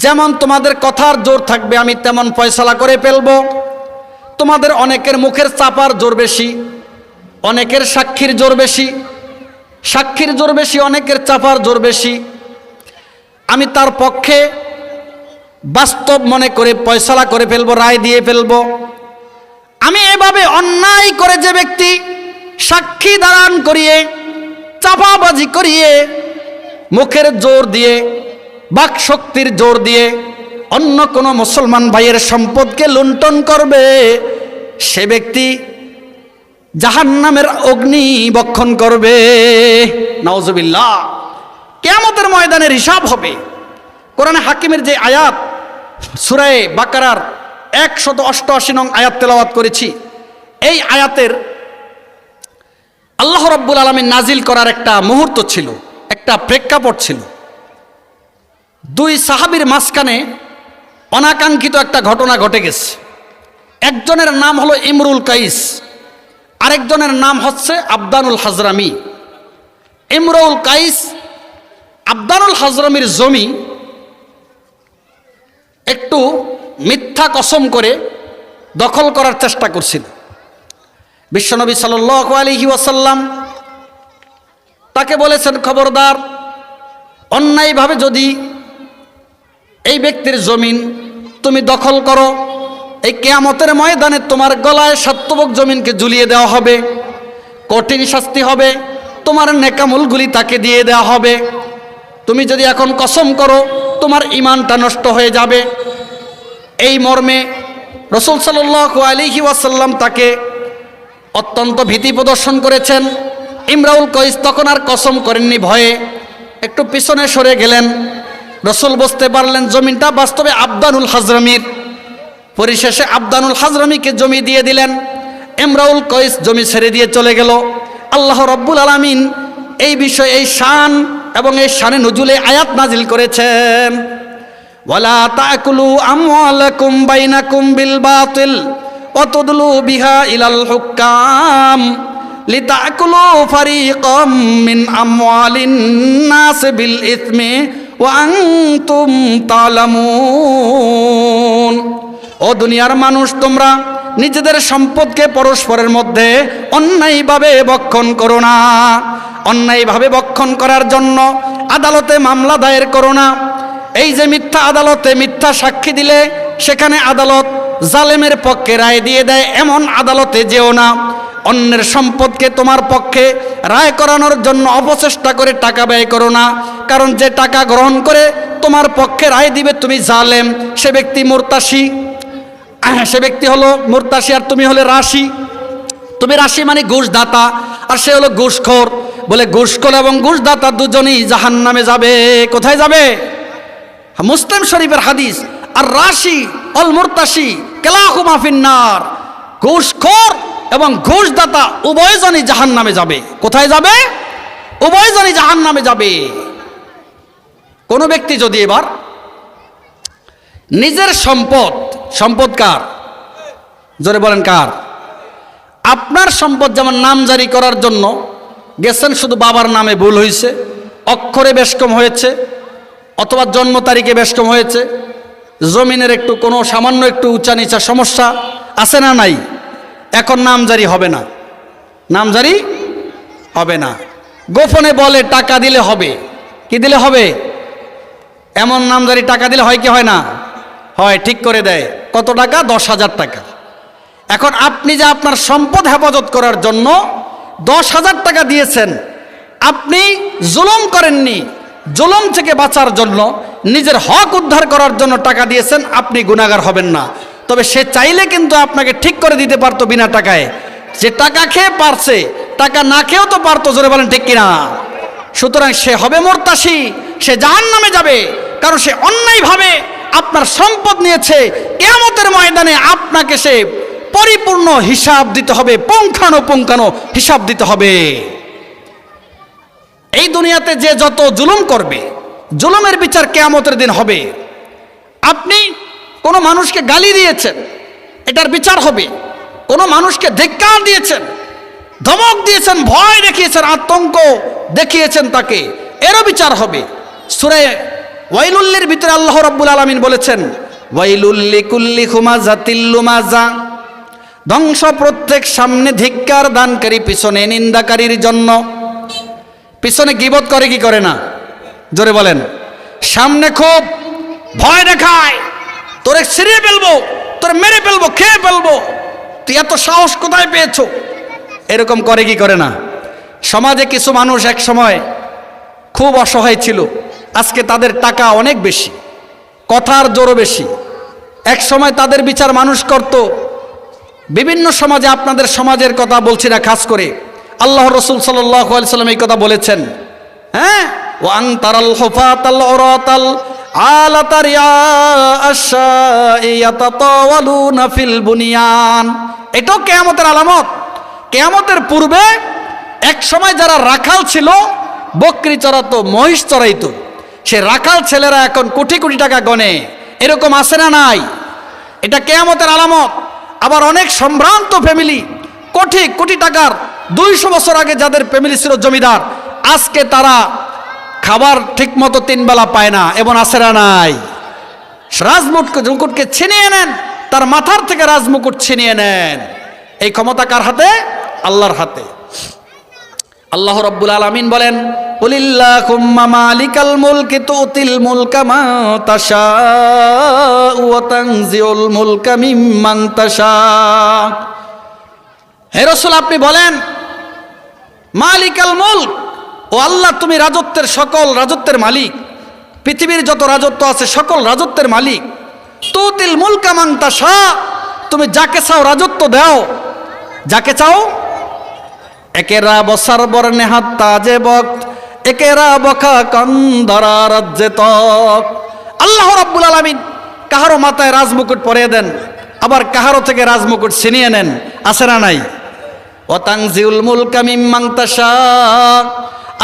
যেমন তোমাদের কথার জোর থাকবে আমি তেমন ফয়সালা করে ফেলবো। তোমাদের অনেকের মুখের চাপার জোর বেশি, অনেকের সাক্ষীর জোর বেশি, সাক্ষীর জোর বেশি, অনেকের চাপার জোর বেশি। আমি তার পক্ষে বাস্তব মনে করে ফয়সালা করে ফেলবো, রায় দিয়ে ফেলবো। আমি এভাবে অন্যায় করে যে ব্যক্তি সাক্ষী দাঁড়ান করিয়ে, চাপাবাজি করিয়ে, মুখের জোর দিয়ে, বাক শক্তির জোর দিয়ে অন্য কোনো মুসলমান ভাইয়ের সম্পদকে লুণ্ঠন করবে, সে ব্যক্তি জাহান্নামের অগ্নি বক্ষণ করবে। নাউজুবিল্লাহ। কিয়ামতের ময়দানের হিসাব হবে। কোরআনে হাকিমের যে আয়াত, সূরা বাকারার 188 নং আয়াত তেলাওয়াত করেছি, এই আয়াতের আল্লাহ রাব্বুল আলামিন নাজিল করার একটা মুহূর্ত ছিল, একটা প্রেক্ষাপট ছিল। 2 সাহাবীর মাঝখানে অনাকাঙ্ক্ষিত একটা ঘটনা ঘটে গেছে। একজনের নাম হলো ইমরুল কাইস, আরেকজনের নাম হচ্ছে আবদানুল হাজরামি। ইমরুল কাইস আবদানুল হাজরামির জমি একটু মিথ্যা কসম করে দখল করার চেষ্টা করছিল। বিশ্বনবী সাল্লাল্লাহু আলাইহি ওয়াসাল্লাম তাকে বলেছেন, খবরদার, অন্যায়ভাবে যদি এই ব্যক্তির জমিন তুমি দখল করো, এই কিয়ামতের ময়দানে তোমার গলায় সাতবক জমিনকে ঝুলিয়ে দেওয়া হবে, কঠিন শাস্তি হবে, তোমার নেকামুলগুলি তাকে দিয়ে দেওয়া হবে। তুমি যদি এখন কসম করো তোমার ঈমানটা নষ্ট হয়ে যাবে। এই মর্মে রাসূল সাল্লাল্লাহু আলাইহি ওয়াসাল্লাম তাকে অত্যন্ত ভীতি প্রদর্শন করেছেন। ইমরাউল কইস তখন আর কসম করেননি, ভয়ে একটু পিছনে সরে গেলেন। রাসূল বুঝতে পারলেন জমিনটা বাস্তবে আবদানুল হাজরামির। পরিশেষে আবদানুল হাজরামিকে জমি দিয়ে দিলেন। ইমরাউল কইস জমি ছেড়ে দিয়ে চলে গেল। আল্লাহ রাব্বুল আলামিন এই বিষয়ে এই শান এবং এই শানে নজুলে আয়াত নাজিল করেছেন, ওয়ালা তাকুলু আমওয়ালাকুম বাইনাকুম বিল বাতিল ওয়া তুদলু বিহা ইলাল হুক্কাম লিতাকুলু ফারিকাম মিন আমওয়ালিন নাস বিল ইসমি ওয়া আনতুম তা'লামুন। ও দুনিয়ার মানুষ, তোমরা নিজেদের সম্পদকে পরস্পরের মধ্যে অন্যায়ভাবে ভক্ষণ করো না। অন্যায়ভাবে ভক্ষণ করার জন্য আদালতে মামলা দায়ের করো না। এই যে মিথ্যা আদালতে মিথ্যা সাক্ষী দিলে সেখানে আদালত জালেমের পক্ষে রায় দিয়ে দেয়, এমন আদালতে যেও না। অন্যের সম্পদকে তোমার পক্ষে রায় করানোর জন্য অপচেষ্টা করে টাকা ব্যয় করো না, কারণ যে টাকা গ্রহণ করে তোমার পক্ষে রায় দিবে তুমি জালেম, সে ব্যক্তি মুরতাশি। সে ব্যক্তি হলো মুরতাশি আর তুমি হলে রাশি। তুমি রাশি মানে ঘুষদাতা, আর সে হলো ঘুষখোর। বলে ঘুষখোর এবং ঘুষদাতা দুজনেই জাহান্নামে যাবে। কোথায় যাবে? মুসলিম শরীফের হাদিস, আর রাশি অল মুরতাশি কেলাহুমা ফিন্নার। ঘুষখোর এবং ঘুষদাতা উভয়জনই জাহান্নামে যাবে। কোথায় যাবে? উভয়জনই জাহান্নামে যাবে। কোন ব্যক্তি যদি এবার নিজের সম্পদ, সম্পদ কার? জোরে বলেন কার? আপনার সম্পদ যেমন নামজারি করার জন্য গেছেন, শুধু বাবার নামে ভুল হয়েছে, অক্ষরে বেশ কম হয়েছে, অথবা জন্ম তারিখে বেশ কম হয়েছে, জমিনের একটু কোনো সামান্য একটু উঁচা নিচা সমস্যা আছে না নাই, এখন নামজারি হবে না। নামজারি হবে না। গোপনে বলে টাকা দিলে হবে। কি দিলে হবে? এমন নামজারি টাকা দিলে হয় কি হয় না? হয়, ঠিক করে দেয়। কত টাকা? 10,000 টাকা। এখন আপনি যে আপনার সম্পদ হেফাজত করার জন্য 10,000 টাকা দিয়েছেন, আপনি জুলুম করেননি, জুলুম থেকে বাঁচার জন্য নিজের হক উদ্ধার করার জন্য টাকা দিয়েছেন, আপনি গুনাহগার হবেন না। তবে সে চাইলে কিন্তু আপনাকে ঠিক করে দিতে পারতো বিনা টাকায়। যে টাকা খেয়ে পারছে, টাকা না খেয়েও তো পারতো। জোরে বলেন ঠিক কিনা? সুতরাং সে হবে মুরতাশি, সে জাহান্নামে যাবে, কারণ সে অন্যায়ভাবে আপনার সম্পদ নিয়েছে। কিয়ামতের ময়দানে আপনাকে সে পরিপূর্ণ হিসাব দিতে হবে, পুঙ্খানুপুঙ্খানু হিসাব দিতে হবে। এই দুনিয়াতে যে যত জুলুম করবে, জুলুমের বিচার কিয়ামতের দিন হবে। আপনি কোনো মানুষকে গালি দিয়েছেন, এটার বিচার হবে। কোনো মানুষকে ধিক্কার দিয়েছেন, ধমক দিয়েছেন, ভয় দেখিয়েছেন, আতঙ্ক দেখিয়েছেন, তাকে এরও বিচার হবে। সূরা ওয়াইলুল্লির ভিতরে আল্লাহ রাব্বুল আলামিন বলেছেন, ওয়াইলুল লিকুল্লি হুমাযাতিল লুমাযা, ধ্বংস প্রত্যেক সামনে ধিক্কার দানকারী, পিছনে নিন্দাকারীর জন্য। পিছনে গীবত করে কি করে না? জোরে বলেন। সামনে খুব ভয় দেখায়, তোরে ছিঁড়ে ফেলবো, তোরে মেরে ফেলবো, খেয়ে ফেলবো, তুই এত সাহস কোথায় পেয়েছো? এরকম করে কি করে না? সমাজে কিছু মানুষ এক সময় খুব অসহায় ছিল, আজকে তাদের টাকা অনেক বেশি, কথার জোরও বেশি। এক সময় তাদের বিচার মানুষ করত। বিভিন্ন সমাজে, আপনাদের সমাজের কথা বলছি না খাস করে, আল্লাহ রাসূল সাল্লাল্লাহু আলাইহি সাল্লাম এই কথা বলেছেন, হ্যাঁ, ওয়া আন তারাল হুফাতাল উরাতাল আলাতা রিয়া আশ-শাই ইয়াতাতাওয়ালুনা ফিল বুনিয়ান। এটাও কিয়ামতের আলামত। কিয়ামতের পূর্বে এক সময় যারা রাখাল ছিল, বকরি চড়াতো, মহিষ চড়াইতো, সে রাখাল ছেলেরা এখন কোটি কোটি টাকা গনে। এরকম আছে না নাই? এটা কিয়ামতের আলামত। আবার অনেক সম্ভ্রান্ত ফ্যামিলি, কোটি কোটি টাকার, 200 বছর আগে যাদের ফ্যামিলি ছিল জমিদার, আজকে তারা খাবার ঠিক মতো 3 বেলা পায় না। এমন আছে না নাই? রাজমুকুটকে ছিনিয়ে নেন, তার মাথার থেকে রাজমুকুট ছিনিয়ে নেন। এই ক্ষমতা কার হাতে? আল্লাহর হাতে। আল্লাহ রাব্বুল আলামিন বলেন, কুলিল্লাহুম্মা মালিকাল মুলকি তুতিল মুলকা মা তাশাউ ওয়া তানজিউল মুলকা মিম্মান তাশা। হে রাসূল, আপনি বলেন মালিকাল মুলক, ও আল্লাহ তুমি রাজত্বের সকল রাজত্বের মালিক, পৃথিবীর যত রাজত্ব আছে সকল রাজত্বের মালিক। তুতিল মুলকা মান তাশা, তুমি যাকে চাও রাজত্ব দাও, যাকে চাও। একেরা বসার বরনে হাত তাজে বক্ত, একেরা বখা কন্দরা রাজ্যে তক। আল্লাহ রাব্বুল আলামিন কাহারো মাথায় রাজমুকুট পরিয়ে দেন, আবার কাহারো থেকে রাজমুকুট ছিনিয়ে নেন, আছে না নাই? ওয়া তানজিউল মুলকা মিম্মান তাশা,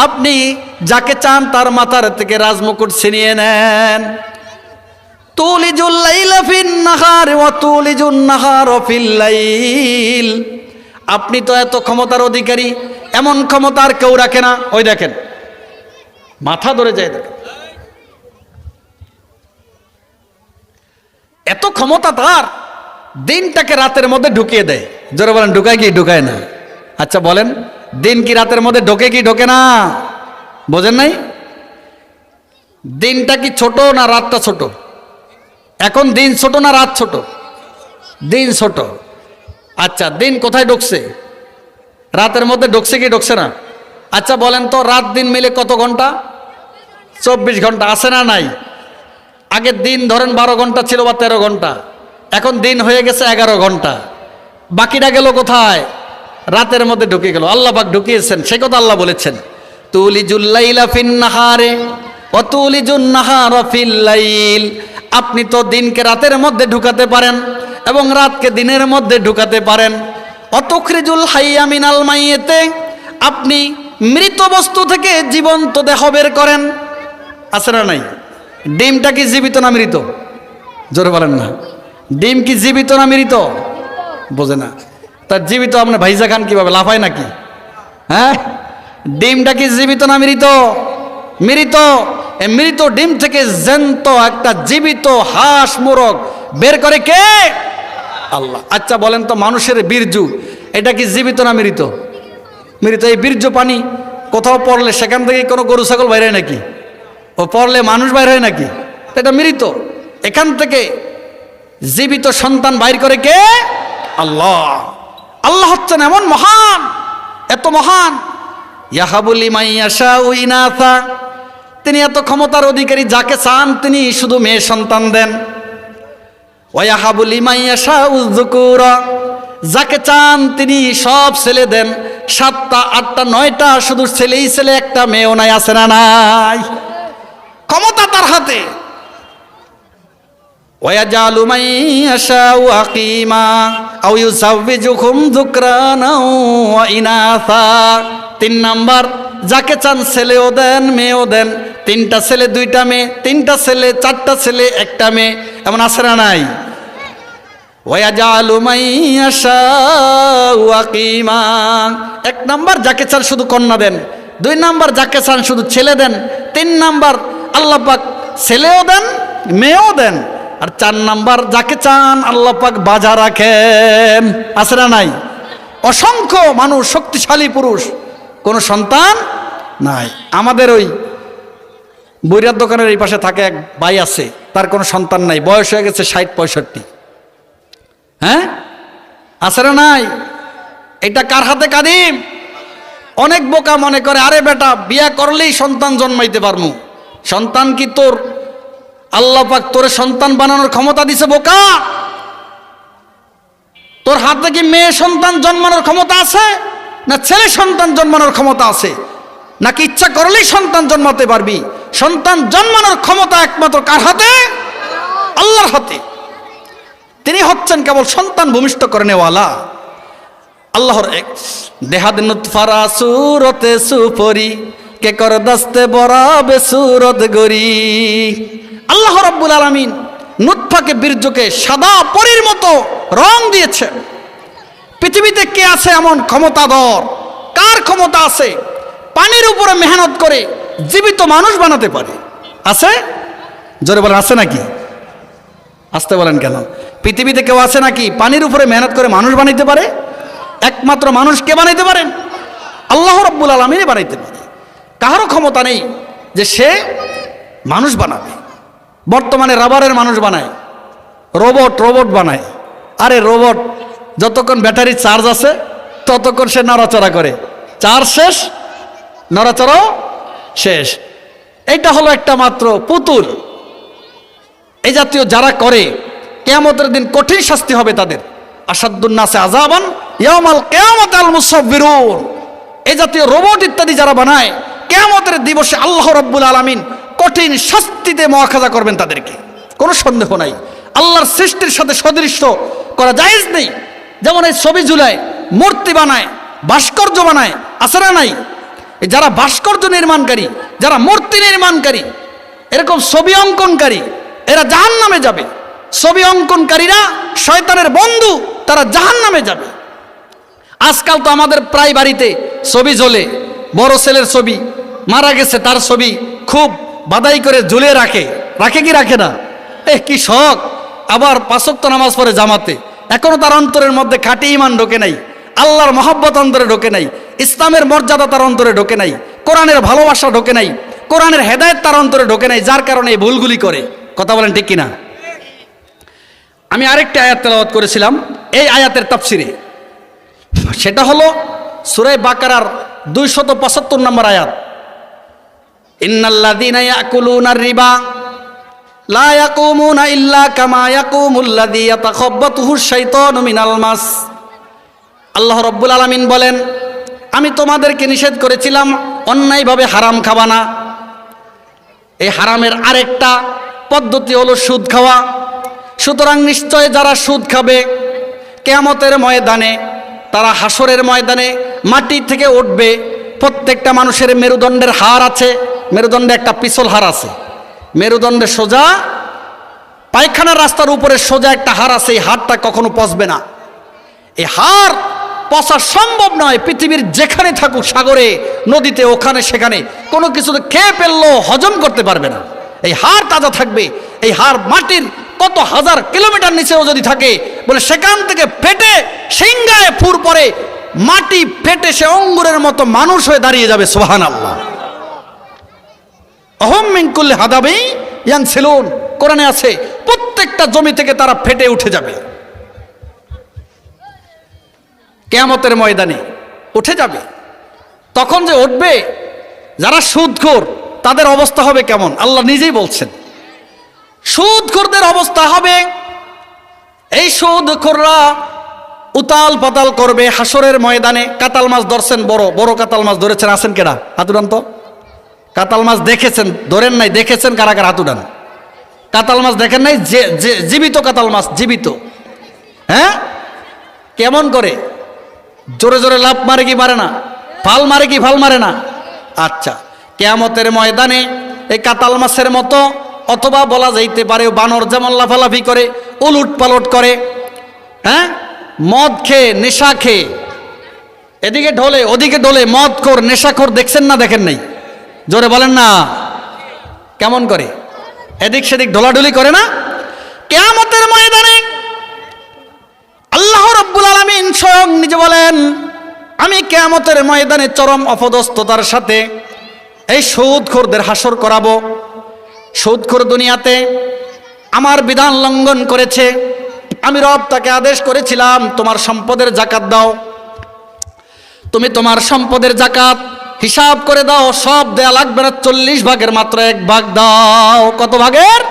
আপনি যাকে চান তার মাথার থেকে রাজমুকুট ছিনিয়ে নেন। তুলিজুল লাইলা ফিন নাহার ওয়া তুলিজুন নাহার ফিল লাইল, আপনি তো এত ক্ষমতার অধিকারী, এমন ক্ষমতা আর কেউ রাখে না। ওই দেখেন মাথা ধরে যায়, দেখেন এত ক্ষমতা তার, দিনটাকে রাতের মধ্যে ঢুকিয়ে দেয়। জোরে বলেন ঢুকায় কি ঢুকায় না? আচ্ছা বলেন, দিন কি রাতের মধ্যে ঢোকে কি ঢোকে না? বোঝেন নাই? দিনটা কি ছোট না রাতটা ছোট? এখন দিন ছোট না রাত ছোট? দিন ছোট। আচ্ছা দিন কোথায় ঢুকছে? রাতের মধ্যে ঢুকছে কি ঢুকছে না? আচ্ছা বলেন তো, রাত দিন মিলে কত ঘন্টা? 24 ঘন্টা, আছে না নাই? আগের দিন ধরেন 12 ঘন্টা ছিল বা 13 ঘন্টা, এখন দিন হয়ে গেছে 11 ঘন্টা। বাকিটা গেল কোথায়? রাতের মধ্যে ঢুকে গেল। আল্লাহ পাক ঢুকিয়েছেন, সে কথা আল্লাহ বলেছেন তুলিজুল লাইলা ফিন নাহারে ওয়া তুলিজুন নাহারা ফিল লাইল, আপনি তো দিনকে রাতের মধ্যে ঢুকাতে পারেন এবং রাতকে দিনের মধ্যে ঢুকাতে পারেন। অতুখরিজুল হাইয়া মিনাল মাইয়িতে, আপনি মৃত বস্তু থেকে জীবন্ত দেহ বের করেন, আছে না নাই? ডিমটা কি জীবিত না মৃত? জোরে বলেন না, ডিম কি জীবিত না মৃত? বোঝে না। তার জীবিত আপনি ভাইজা খান কিভাবে, লাফায় নাকি? হ্যাঁ, ডিমটা কি জীবিত না মৃত? মৃত। এই মৃত ডিম থেকে জ্যান্ত একটা জীবিত হাঁস মোরগ বের করে কে? আল্লাহ। আচ্ছা বলেন তো, মানুষের বীর্য এটা কি জীবিত না মৃত? মৃত। এই বীর্য পানি কোথাও পড়লে সেখান থেকে কোনো গরু ছাগল বাইরে হয় নাকি? ও পড়লে মানুষ বাইর হয় নাকি? এটা মৃত। এখান থেকে জীবিত সন্তান বাইর করে কে? আল্লাহ। আল্লাহ হচ্ছেন এমন মহান, এত মহান। ইয়াহাবুল লিমান ইয়াশাউ ইনাসা, তিনি এত ক্ষমতার অধিকারী, যাকে চান তিনি শুধু মেয়ে সন্তান দেন। ওয়া ইয়াহাবুল লিমান ইয়াশাউ যুকুরা, যাকে চান তিনি সব ছেলে দেন। 7টা 8টা 9টা শুধু ছেলেই ছেলে, একটা মেয়েও নাই, আছে না নাই? ক্ষমতা তার হাতে। ওয়াজালু মান ইয়াশাউ আকিমা আও ইউযাওয়িজুহুম যুকরানা ওয়া ইনাসা, 3 নাম্বার, যাকে চান ছেলেও দেন মেয়েও দেন। 3টা ছেলে 2টা মেয়ে, 3টা ছেলে 4টা ছেলে 1টা মেয়ে, এমন আছে না নাই? ওয়াজালু মান ইয়াশাউ আকিমা, 1 নাম্বার যাকে চান শুধু কন্যা দেন, 2 নাম্বার যাকে চান শুধু ছেলে দেন, 3 নাম্বার আল্লাহ পাক ছেলেও দেন মেয়েও দেন, আর 4 নাম্বার যাকে চান আল্লাহ পাক বাজা রাখেন, আছে না নাই? অসংখ্য মানুষ, শক্তিশালী পুরুষ, কোনো সন্তান নাই। আমাদের ওই বইরার দোকানের এই পাশে থাকে এক ভাই আছে, তার কোনো সন্তান নাই, বয়স হয়ে গেছে 60-65। হ্যাঁ, আছে না নাই? এটা কার হাতে কাদিম? অনেক বোকা মনে করে আরে বেটা বিয়া করলেই সন্তান জন্মাইতে পারমু। সন্তান কি তোর আল্লাহ পাক তোরে সন্তান বানানোর ক্ষমতা দিছে বোকা? তোর হাতে কি মেয়ে সন্তান জন্মানোর ক্ষমতা আছে, না ছেলে সন্তান জন্মানোর ক্ষমতা আছে? নাকি ইচ্ছা করলেই সন্তান জন্মাতে পারবি? সন্তান জন্মানোর ক্ষমতা একমাত্র কার হাতে? আল্লাহর হাতে। তিনি হচ্ছেন কেবল সন্তান ভূমিষ্ঠ করে নেওয়ালা। আল্লাহর এক দেহাদ নুতফারা সুরতে সুপরি কে কর দস্তে বরাবে সুরত গরি। আল্লাহ রাব্বুল আলামিন নুতফাকে বীর্যকে সাদা পরীর মতো রং দিয়েছেন। পৃথিবীতে কে আছে এমন ক্ষমতাধর? কার ক্ষমতা আছে পানির উপরে মেহনত করে জীবিত মানুষ বানাতে পারে? আছে? জোরে বলেন, আছে নাকি? আসতে বলেন কেন? পৃথিবীতে কেউ আছে নাকি পানির উপরে মেহনত করে মানুষ বানাইতে পারে? একমাত্র মানুষ কে বানাইতে পারেন? আল্লাহ রাব্বুল আলামিন বানাইতে পারে। কারো ক্ষমতা নেই যে সে মানুষ বানাবে। বর্তমানে রাবারের মানুষ বানায়, রোবট বানায়। আরে রোবট যতক্ষণ ব্যাটারি চার্জ আছে ততক্ষণ সে নড়াচড়া করে, চার্জ শেষ নড়াচড়াও শেষ। এইটা হলো একটা মাত্র পুতুল। এই জাতীয় যারা করে কিয়ামতের দিন কঠিন শাস্তি হবে তাদের। আসাদুন নাসে আযাবান ইয়াউমাল কিয়ামাতি আল মুসাব্বিরুন। এই জাতীয় রোবট ইত্যাদি যারা বানায় কিয়ামতের দিবসে আল্লাহ রাব্বুল আলামিন কঠিন শাস্তিতে মুআখাযা করবেন তাদেরকে, কোনো সন্দেহ নাই। আল্লাহর সৃষ্টির সাথে সদৃশ্য করা জায়েজ নেই। যেমন এই ছবি ঝুলায়, মূর্তি বানায়, ভাস্কর্য বানায়, আছে না নাই? এই যারা ভাস্কর্য নির্মাণকারী, যারা মূর্তি নির্মাণকারী, এরকম ছবি অঙ্কনকারী, এরা জাহান্নামে যাবে। ছবি অঙ্কনকারীরা শয়তানের বন্ধু, তারা জাহান্নামে যাবে। আজকাল তো আমাদের প্রায় বাড়িতে ছবি ঝোলে, বড় ছেলের ছবি, মারা গেছে তার ছবি খুব বাদাই করে ঝুলিয়ে রাখে কি রাখে না? কি শখ! আবার 5 ওয়াক্ত নামাজ পড়ে জামাতে। এখনো তার অন্তরের মধ্যে খাঁটি ঈমান ঢোকে নাই, আল্লাহর মহব্বত অন্তরে ঢোকে নাই, ইসলামের মর্যাদা তার অন্তরে ঢোকে নাই, কোরআনের ভালোবাসা ঢোকে নাই, কোরআনের হেদায়েত তার অন্তরে ঢোকে নাই, যার কারণে এই ভুলগুলি করে। কথা বলেন ঠিক কিনা? আমি আরেকটা আয়াত তেলাওয়াত করেছিলাম এই আয়াতের তাফসিরে, সেটা হলো সূরা বাকারার 275 নম্বর আয়াত। ইন্নাল্লাযীনা ইয়াকুলুনার রিবা লা ইয়াকুমুনা ইল্লা কামা ইয়াকুমুল্লাযী ইয়াতাখাব্বাতুহুশ শাইতানু মিনাল মাস। আল্লাহ রাব্বুল আলামিন বলেন, আমি তোমাদেরকে নিষেধ করেছিলাম অন্যায়ভাবে হারাম খাবা না। এই হারামের আরেকটা পদ্ধতি হলো সুদ খাওয়া। সুতরাং নিশ্চয় যারা সুদ খাবে কিয়ামতের ময়দানে, তারা হাসরের ময়দানে মাটি থেকে উঠবে। প্রত্যেকটা মানুষের মেরুদণ্ডের হাড় আছে, মেরুদণ্ডে একটা পিছল হাড় আছে, মেরুদণ্ডে সোজা পায়খানার রাস্তার উপরে সোজা একটা হাড় আছে, এই হাড়টা কখনো পচবে না। এই হাড় পচা সম্ভব নয়। পৃথিবীর যেখানে থাকুক, সাগরে, নদীতে, ওখানে সেখানে কোনো কিছু খেয়ে ফেললেও হজম করতে পারবে না। এই হাড় তাজা থাকবে। এই হাড় মাটির কত হাজার কিলোমিটার নিচেও যদি থাকে, বলে সেখান থেকে ফেটে সিংহায় ফুর পরে মাটি ফেটে সে অঙ্গুরের মতো মানুষ হয়ে দাঁড়িয়ে যাবে। সুবহানাল্লাহ। অহম মিন কুল্লি হাদাবি ইয়ানসিলুন, কোরআনে আছে প্রত্যেকটা জমি থেকে তারা ফেটে উঠে যাবে। কিয়ামতের ময়দানে উঠে যাবে। তখন যে উঠবে, যারা সুদখোর তাদের অবস্থা হবে কেমন? আল্লাহ নিজেই বলছেন, সুদখোরদের অবস্থা হবে, এই সুদখোররা উতাল পাতাল করবে হাসরের ময়দানে। কাতাল মাছ ধরছেন, বড় বড় কাতাল মাছ ধরেছেন, আছেন কেডা? হাত উঠান তো। কাতাল মাছ দেখেছেন, ধরেন নাই, দেখেছেন কারা কারা? হাত উঠান। কাতাল মাছ দেখেন নাই? জীবিত কাতাল মাছ, জীবিত। হ্যাঁ, কেমন করে? জোরে জোরে লাফ মারে কি মারে না? ফাল মারে কি ফাল মারে না? আচ্ছা, কিয়ামতের ময়দানে এই কাতাল মাছের মতো, অথবা বলা যাইতে পারে বানর যেমন লাফালাফি করে, উলুট পালট করে, হ্যাঁ, মদ খেয়ে, নেশা খেয়ে, এদিকে ঢোলে ওদিকে ঢোলে, মদখোর নেশাখোর দেখছেন না দেখেন নাই? জোরে বলেন না। কেমন করে? এদিক সেদিক ঢোলাঢুলি করে না? কিয়ামতের ময়দানে আল্লাহ রাব্বুল আলামিন স্বয়ং নিজে বলেন, আমি কিয়ামতের ময়দানে চরম অপদস্থতার সাথে এই সুদখোরদের হাসর করাবো। সুদখোর দুনিয়াতে আমার বিধান লঙ্ঘন করেছে, আমি রব তাকে আদেশ করেছিলাম তোমার সম্পদের যাকাত দাও। তুমি তোমার সম্পদের যাকাত হিসাব করে দাও, সব দেয়া লাগবে না, 40 ভাগের মাত্র 1 ভাগ দাও। কত ভাগের?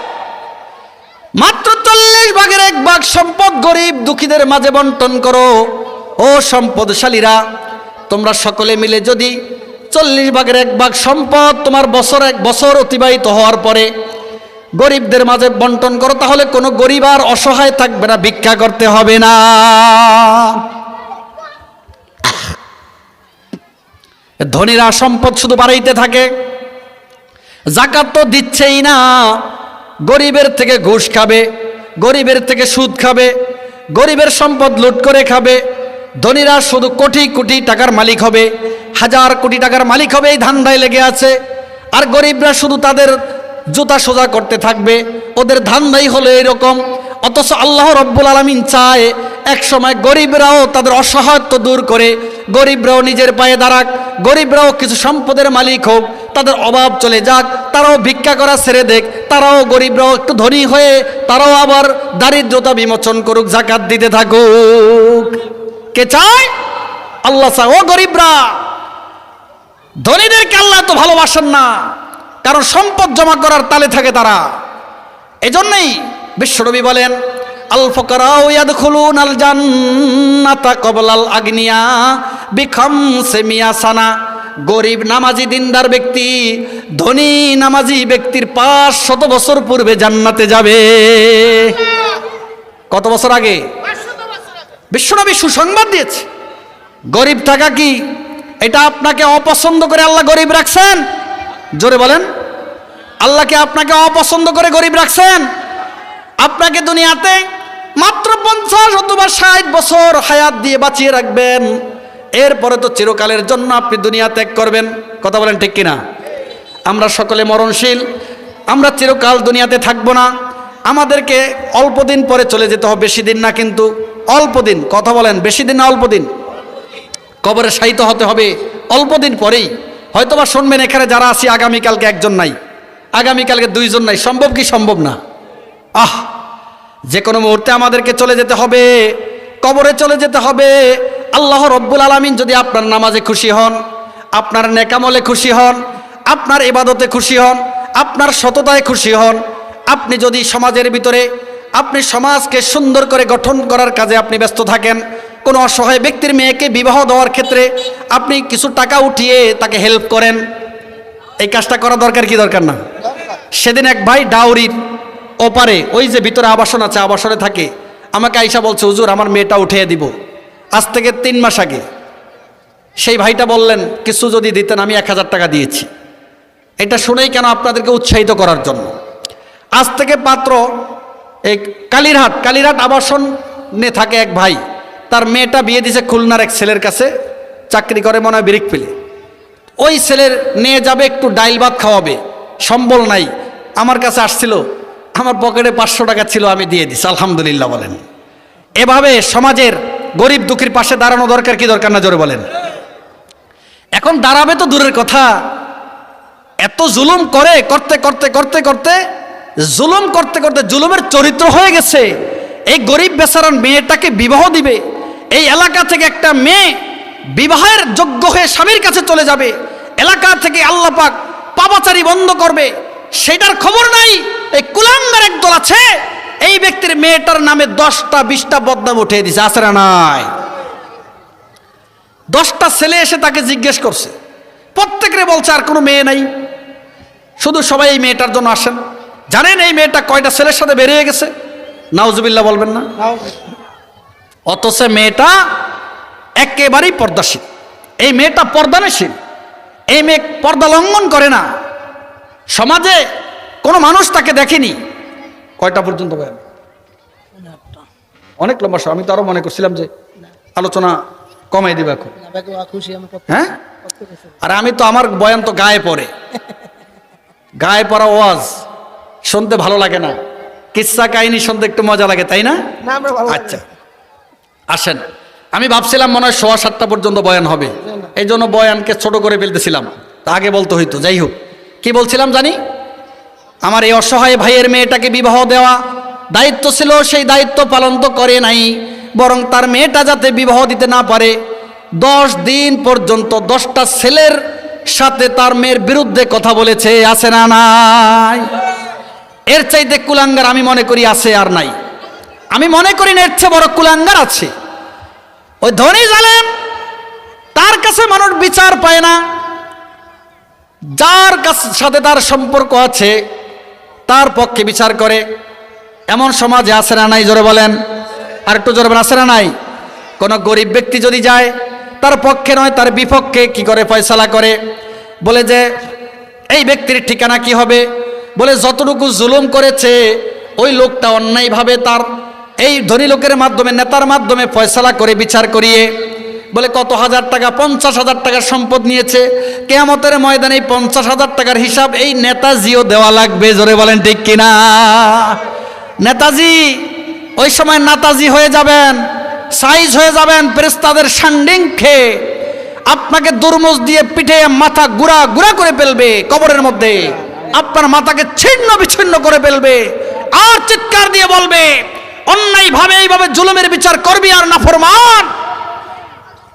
মাত্র 40 ভাগের 1 ভাগ সম্পদ গরিব দুঃখীদের মাঝে বন্টন করো। ও সম্পদশালীরা, তোমরা সকলে মিলে যদি 40 ভাগের 1 ভাগ সম্পদ তোমার এক বছর অতিবাহিত হওয়ার পরে গরিবদের মাঝে বন্টন করো, তাহলে কোনো গরিব আর অসহায় থাকবে না, ভিক্ষা করতে হবে না। ধনীরা সম্পদ শুধু বাড়াইতে থাকে, যাকাত তো দিচ্ছেই না, গরিবের থেকে ঘুষ খাবে, গরিবের থেকে সুদ খাবে, গরিবের সম্পদ লুট করে খাবে। ধনীরা শুধু কোটি কোটি টাকার মালিক হবে, 1000 কোটি টাকার মালিক হবে, এই ধান্দায় লেগে আছে। আর গরিবরা শুধু তাদের জুতা সোজা করতে থাকবে, ওদের ধান্দাই হলো এরকম। অথচ আল্লাহ রাব্বুল আলামিন চায় এক সময় গরিবরাও তাদের অসহায়ত্ব দূর করে, গরিবরাও নিজের পায়ে দাঁড়াক, গরিবরাও কিছু সম্পদের মালিক হোক, তাদের অভাব চলে যাক, তারাও ভিক্ষা করা ছেড়ে দেখ, তারাও গরিবরাও একটু ধনী হয়ে তারাও আবার দারিদ্রতা বিমোচন করুক, জাকাত দিতে থাকুক। কে চায়? আল্লাহ চায়। ও গরিবরা, ধনীদেরকে আল্লাহ তো ভালোবাসেন না, কারণ সম্পদ জমা করার তালে থাকে তারা। এজন্যই বিশ্বনবী বলেন, আল ফুকারাউ ইয়াদখুলুনাল জান্নাতা ক্বাবলাল আগনিয়া বিখামসি মিয়া সানা। গরিব নামাজি দিনদার ব্যক্তি ধনী নামাজি ব্যক্তির 500 বছর পূর্বে জান্নাতে যাবে। কত বছর আগে? বিশ্বনবী সুসংবাদ দিয়েছে। গরিব থাকা কি এটা আপনাকে অপছন্দ করে আল্লাহ গরিব রাখছেন? জোরে বলেন, আল্লাহকে আপনাকে অপছন্দ করে গরিব রাখছেন? আপনাকে দুনিয়াতে মাত্র 50 অথবা 60 বছর হায়াত দিয়ে বাঁচিয়ে রাখবেন, এরপরে তো চিরকালের জন্য আপনি দুনিয়া ত্যাগ করবেন। কথা বলেন ঠিক কিনা? আমরা সকলে মরণশীল, আমরা চিরকাল দুনিয়াতে থাকবো না, আমাদেরকে অল্প দিন পরে চলে যেতে হবে, বেশি দিন না কিন্তু অল্প দিন। কথা বলেন, বেশি দিন না অল্প দিন? কবরে শায়িত হতে হবে অল্প দিন পরেই। হয়তোবা শুনবেন এখানে যারা আছি আগামীকালকে একজন নাই, আগামীকালকে 2 জন নাই, সম্ভব কি সম্ভব না? যে কোনো মুহূর্তে আমাদেরকে চলে যেতে হবে, কবরে চলে যেতে হবে। আল্লাহ রব্বুল আলামিন যদি আপনার নামাজে খুশি হন, আপনার নেকামলে খুশি হন, আপনার ইবাদতে খুশি হন, আপনার সততায় খুশি হন, আপনি যদি সমাজের ভিতরে আপনি সমাজকে সুন্দর করে গঠন করার কাজে আপনি ব্যস্ত থাকেন, কোনো অসহায় ব্যক্তির মেয়েকে বিবাহ দেওয়ার ক্ষেত্রে আপনি কিছু টাকা উঠিয়ে তাকে হেল্প করেন, এই কাজটা করা দরকার কি দরকার না? সেদিন এক ভাই ডাউরির ওপারে, ওই যে ভিতরে আবাসন আছে, আবাসনে থাকে, আমাকে আইসা বলছে, হুজুর আমার মেয়েটা উঠিয়ে দিব। আজ থেকে 3 মাস আগে সেই ভাইটা বললেন, কিছু যদি দিতেন, আমি 1000 টাকা দিয়েছি। এটা শুনেই কেন আপনাদেরকে উৎসাহিত করার জন্য। আজ থেকে পাত্র এই কালীরহাট আবাসনে থাকে এক ভাই, তার মেয়েটা বিয়ে দিয়েছে খুলনার এক ছেলের কাছে, চাকরি করে মনে হয় ব্রিক পেলে। ওই ছেলের নিয়ে যাবে, একটু ডাইল ভাত খাওয়াবে, সম্বল নাই। আমার কাছে আসছিল, আমার পকেটে 500 টাকা ছিল, আমি দিয়ে দিছি, আলহামদুলিল্লাহ বলেন। এভাবে সমাজের গরিব দুঃখীর পাশে দাঁড়ানো দরকার কি দরকার না? জোরে বলেন। এখন দাঁড়াবে তো দূরের কথা, এত জুলুম করতে জুলুমের চরিত্র হয়ে গেছে। এই গরিব বেচারার মেয়েটাকে বিবাহ দিবে, এই এলাকা থেকে একটা মেয়ে বিবাহের যোগ্য হয়ে স্বামীর কাছে চলে যাবে, এলাকা থেকে আল্লাহ পাক পাপাচারী বন্ধ করবে, সেটার খবর নাই। এই কুলাঙ্গার একদল আছে, এই ব্যক্তির মেয়েটার নামে 10টা 20টা বদনাম উঠিয়ে দিছে, আছে না নাই? 10টা ছেলে এসে তাকে জিজ্ঞেস করছে, প্রত্যেকরে বলছে আর কোনো মেয়ে নাই, শুধু সবাই এই মেয়েটার জন্য আসেন। জানেন এই মেয়েটা কয়টা ছেলের সাথে বেরিয়ে গেছে? নাউজুবিল্লাহ বলবেন না? অথচ মেয়েটা একেবারেই পর্দাশীল, এই মেয়েটা পর্দানশীল, এই মেয়ে পর্দা লঙ্ঘন করে না। সমাজে কোনো মানুষ তাকে দেখেনি। কয়টা পর্যন্ত বয়ান? অনেক লম্বা, আমি তো আরো মনে করছিলাম যে আলোচনা কমাই দিবে এখন। হ্যাঁ, আর আমি তো আমার বয়ান তো গায়ে পড়ে, গায়ে পড়া ওয়াজ শুনতে ভালো লাগে না, কিচ্ছা কাহিনী শুনতে একটু মজা লাগে, তাই না? আচ্ছা আসেন, আমি ভাবছিলাম মনে হয় 7:15 পর্যন্ত বয়ান হবে, এই জন্য বয়ানকে ছোট করে ফেলতেছিলাম, তা আগে বলতে হইতো। যাই হোক, কি বলছিলাম জানি, আমার এই অসহায় ভাইয়ের মেয়েটাকে বিবাহ দেওয়া দায়িত্ব ছিল, সেই দায়িত্ব পালন তো করে নাই, বরং তার মেয়েটা যাতে বিবাহ দিতে না পারে 10 দিন পর্যন্ত 10টা ছেলের সাথে তার মেয়ের বিরুদ্ধে কথা বলেছে, আছে না নাই? এর চাইতে কুলাঙ্গার আমি মনে করি আছে আর নাই? আমি মনে করি না এর চেয়ে বড় কুলাঙ্গার আছে। ওই ধনী জালেম, তার কাছে মানুষ বিচার পায় না, যার সাথে তার সম্পর্ক আছে তার পক্ষে বিচার করে। এমন সমাজে আছে না নাই? জোরে বলেন, আর একটু জোরে বলেন, আছে না নাই? কোন গরিব ব্যক্তি যদি যায়, তার পক্ষে নয় তার বিপক্ষে কি করে ফয়সালা করে, বলে যে এই ব্যক্তির ঠিকানা কি হবে, বলে যতটুকু জুলুম করেছে ওই লোকটা অন্যায়ভাবে তার এই ধনী লোকের মাধ্যমে, নেতার মাধ্যমে ফয়সালা করে বিচার করিয়ে, বলে কত হাজার টাকা, 50,000 টাকার সম্পদ নিয়েছে, কিয়ামতের ময়দানে 50,000 টাকার হিসাব এই নেতাজিও দেওয়া লাগবে। জোরে বলেন ঠিক কিনা? নেতাজি ওই সময় নাতাজি হয়ে যাবেন, সাইজ হয়ে যাবেন ফেরেশতাদের সান্ডিং খেয়ে। আপনাকে দুর্মুজ দিয়ে পিঠে মাথা গুড়া গুড়া করে ফেলবে কবরের মধ্যে, আপনার মাথাকে ছিন্ন বিচ্ছিন্ন করে ফেলবে, আর চিৎকার দিয়ে বলবে অন্যায় ভাবে এইভাবে জুলুমের বিচার করবি আর নাফরমান,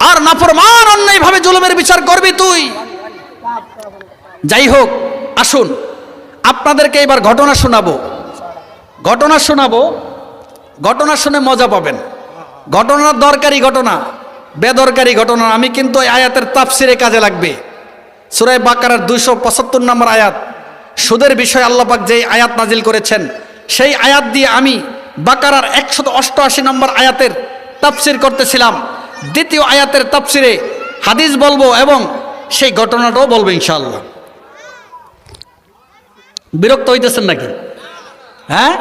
আর নাফরমান অন্যায় ভাবে জুলুমের বিচার করবি তুই। যাই হোক, আসুন আপনাদেরকে এবার ঘটনা শোনাবো, ঘটনা শুনে মজা পাবেন। ঘটনা দরকারি ঘটনা, বেদরকারি ঘটনা। আমি কিন্তু এই আয়াতের তাফসিরে কাজে লাগবে। সূরা বাকারার 275 নম্বর আয়াত, সুদের বিষয়ে আল্লাহ পাক যেই আয়াত নাজিল করেছেন, সেই আয়াত দিয়ে আমি বাকারার 188 নম্বর আয়াতের তাফসির করতেছিলাম। দ্বিতীয় আয়াতের তাফসিরে হাদিস বলবো এবং সেই ঘটনাটাও বলবো ইনশাআল্লাহ। বিরক্ত হইতেছেন নাকি? হ্যাঁ,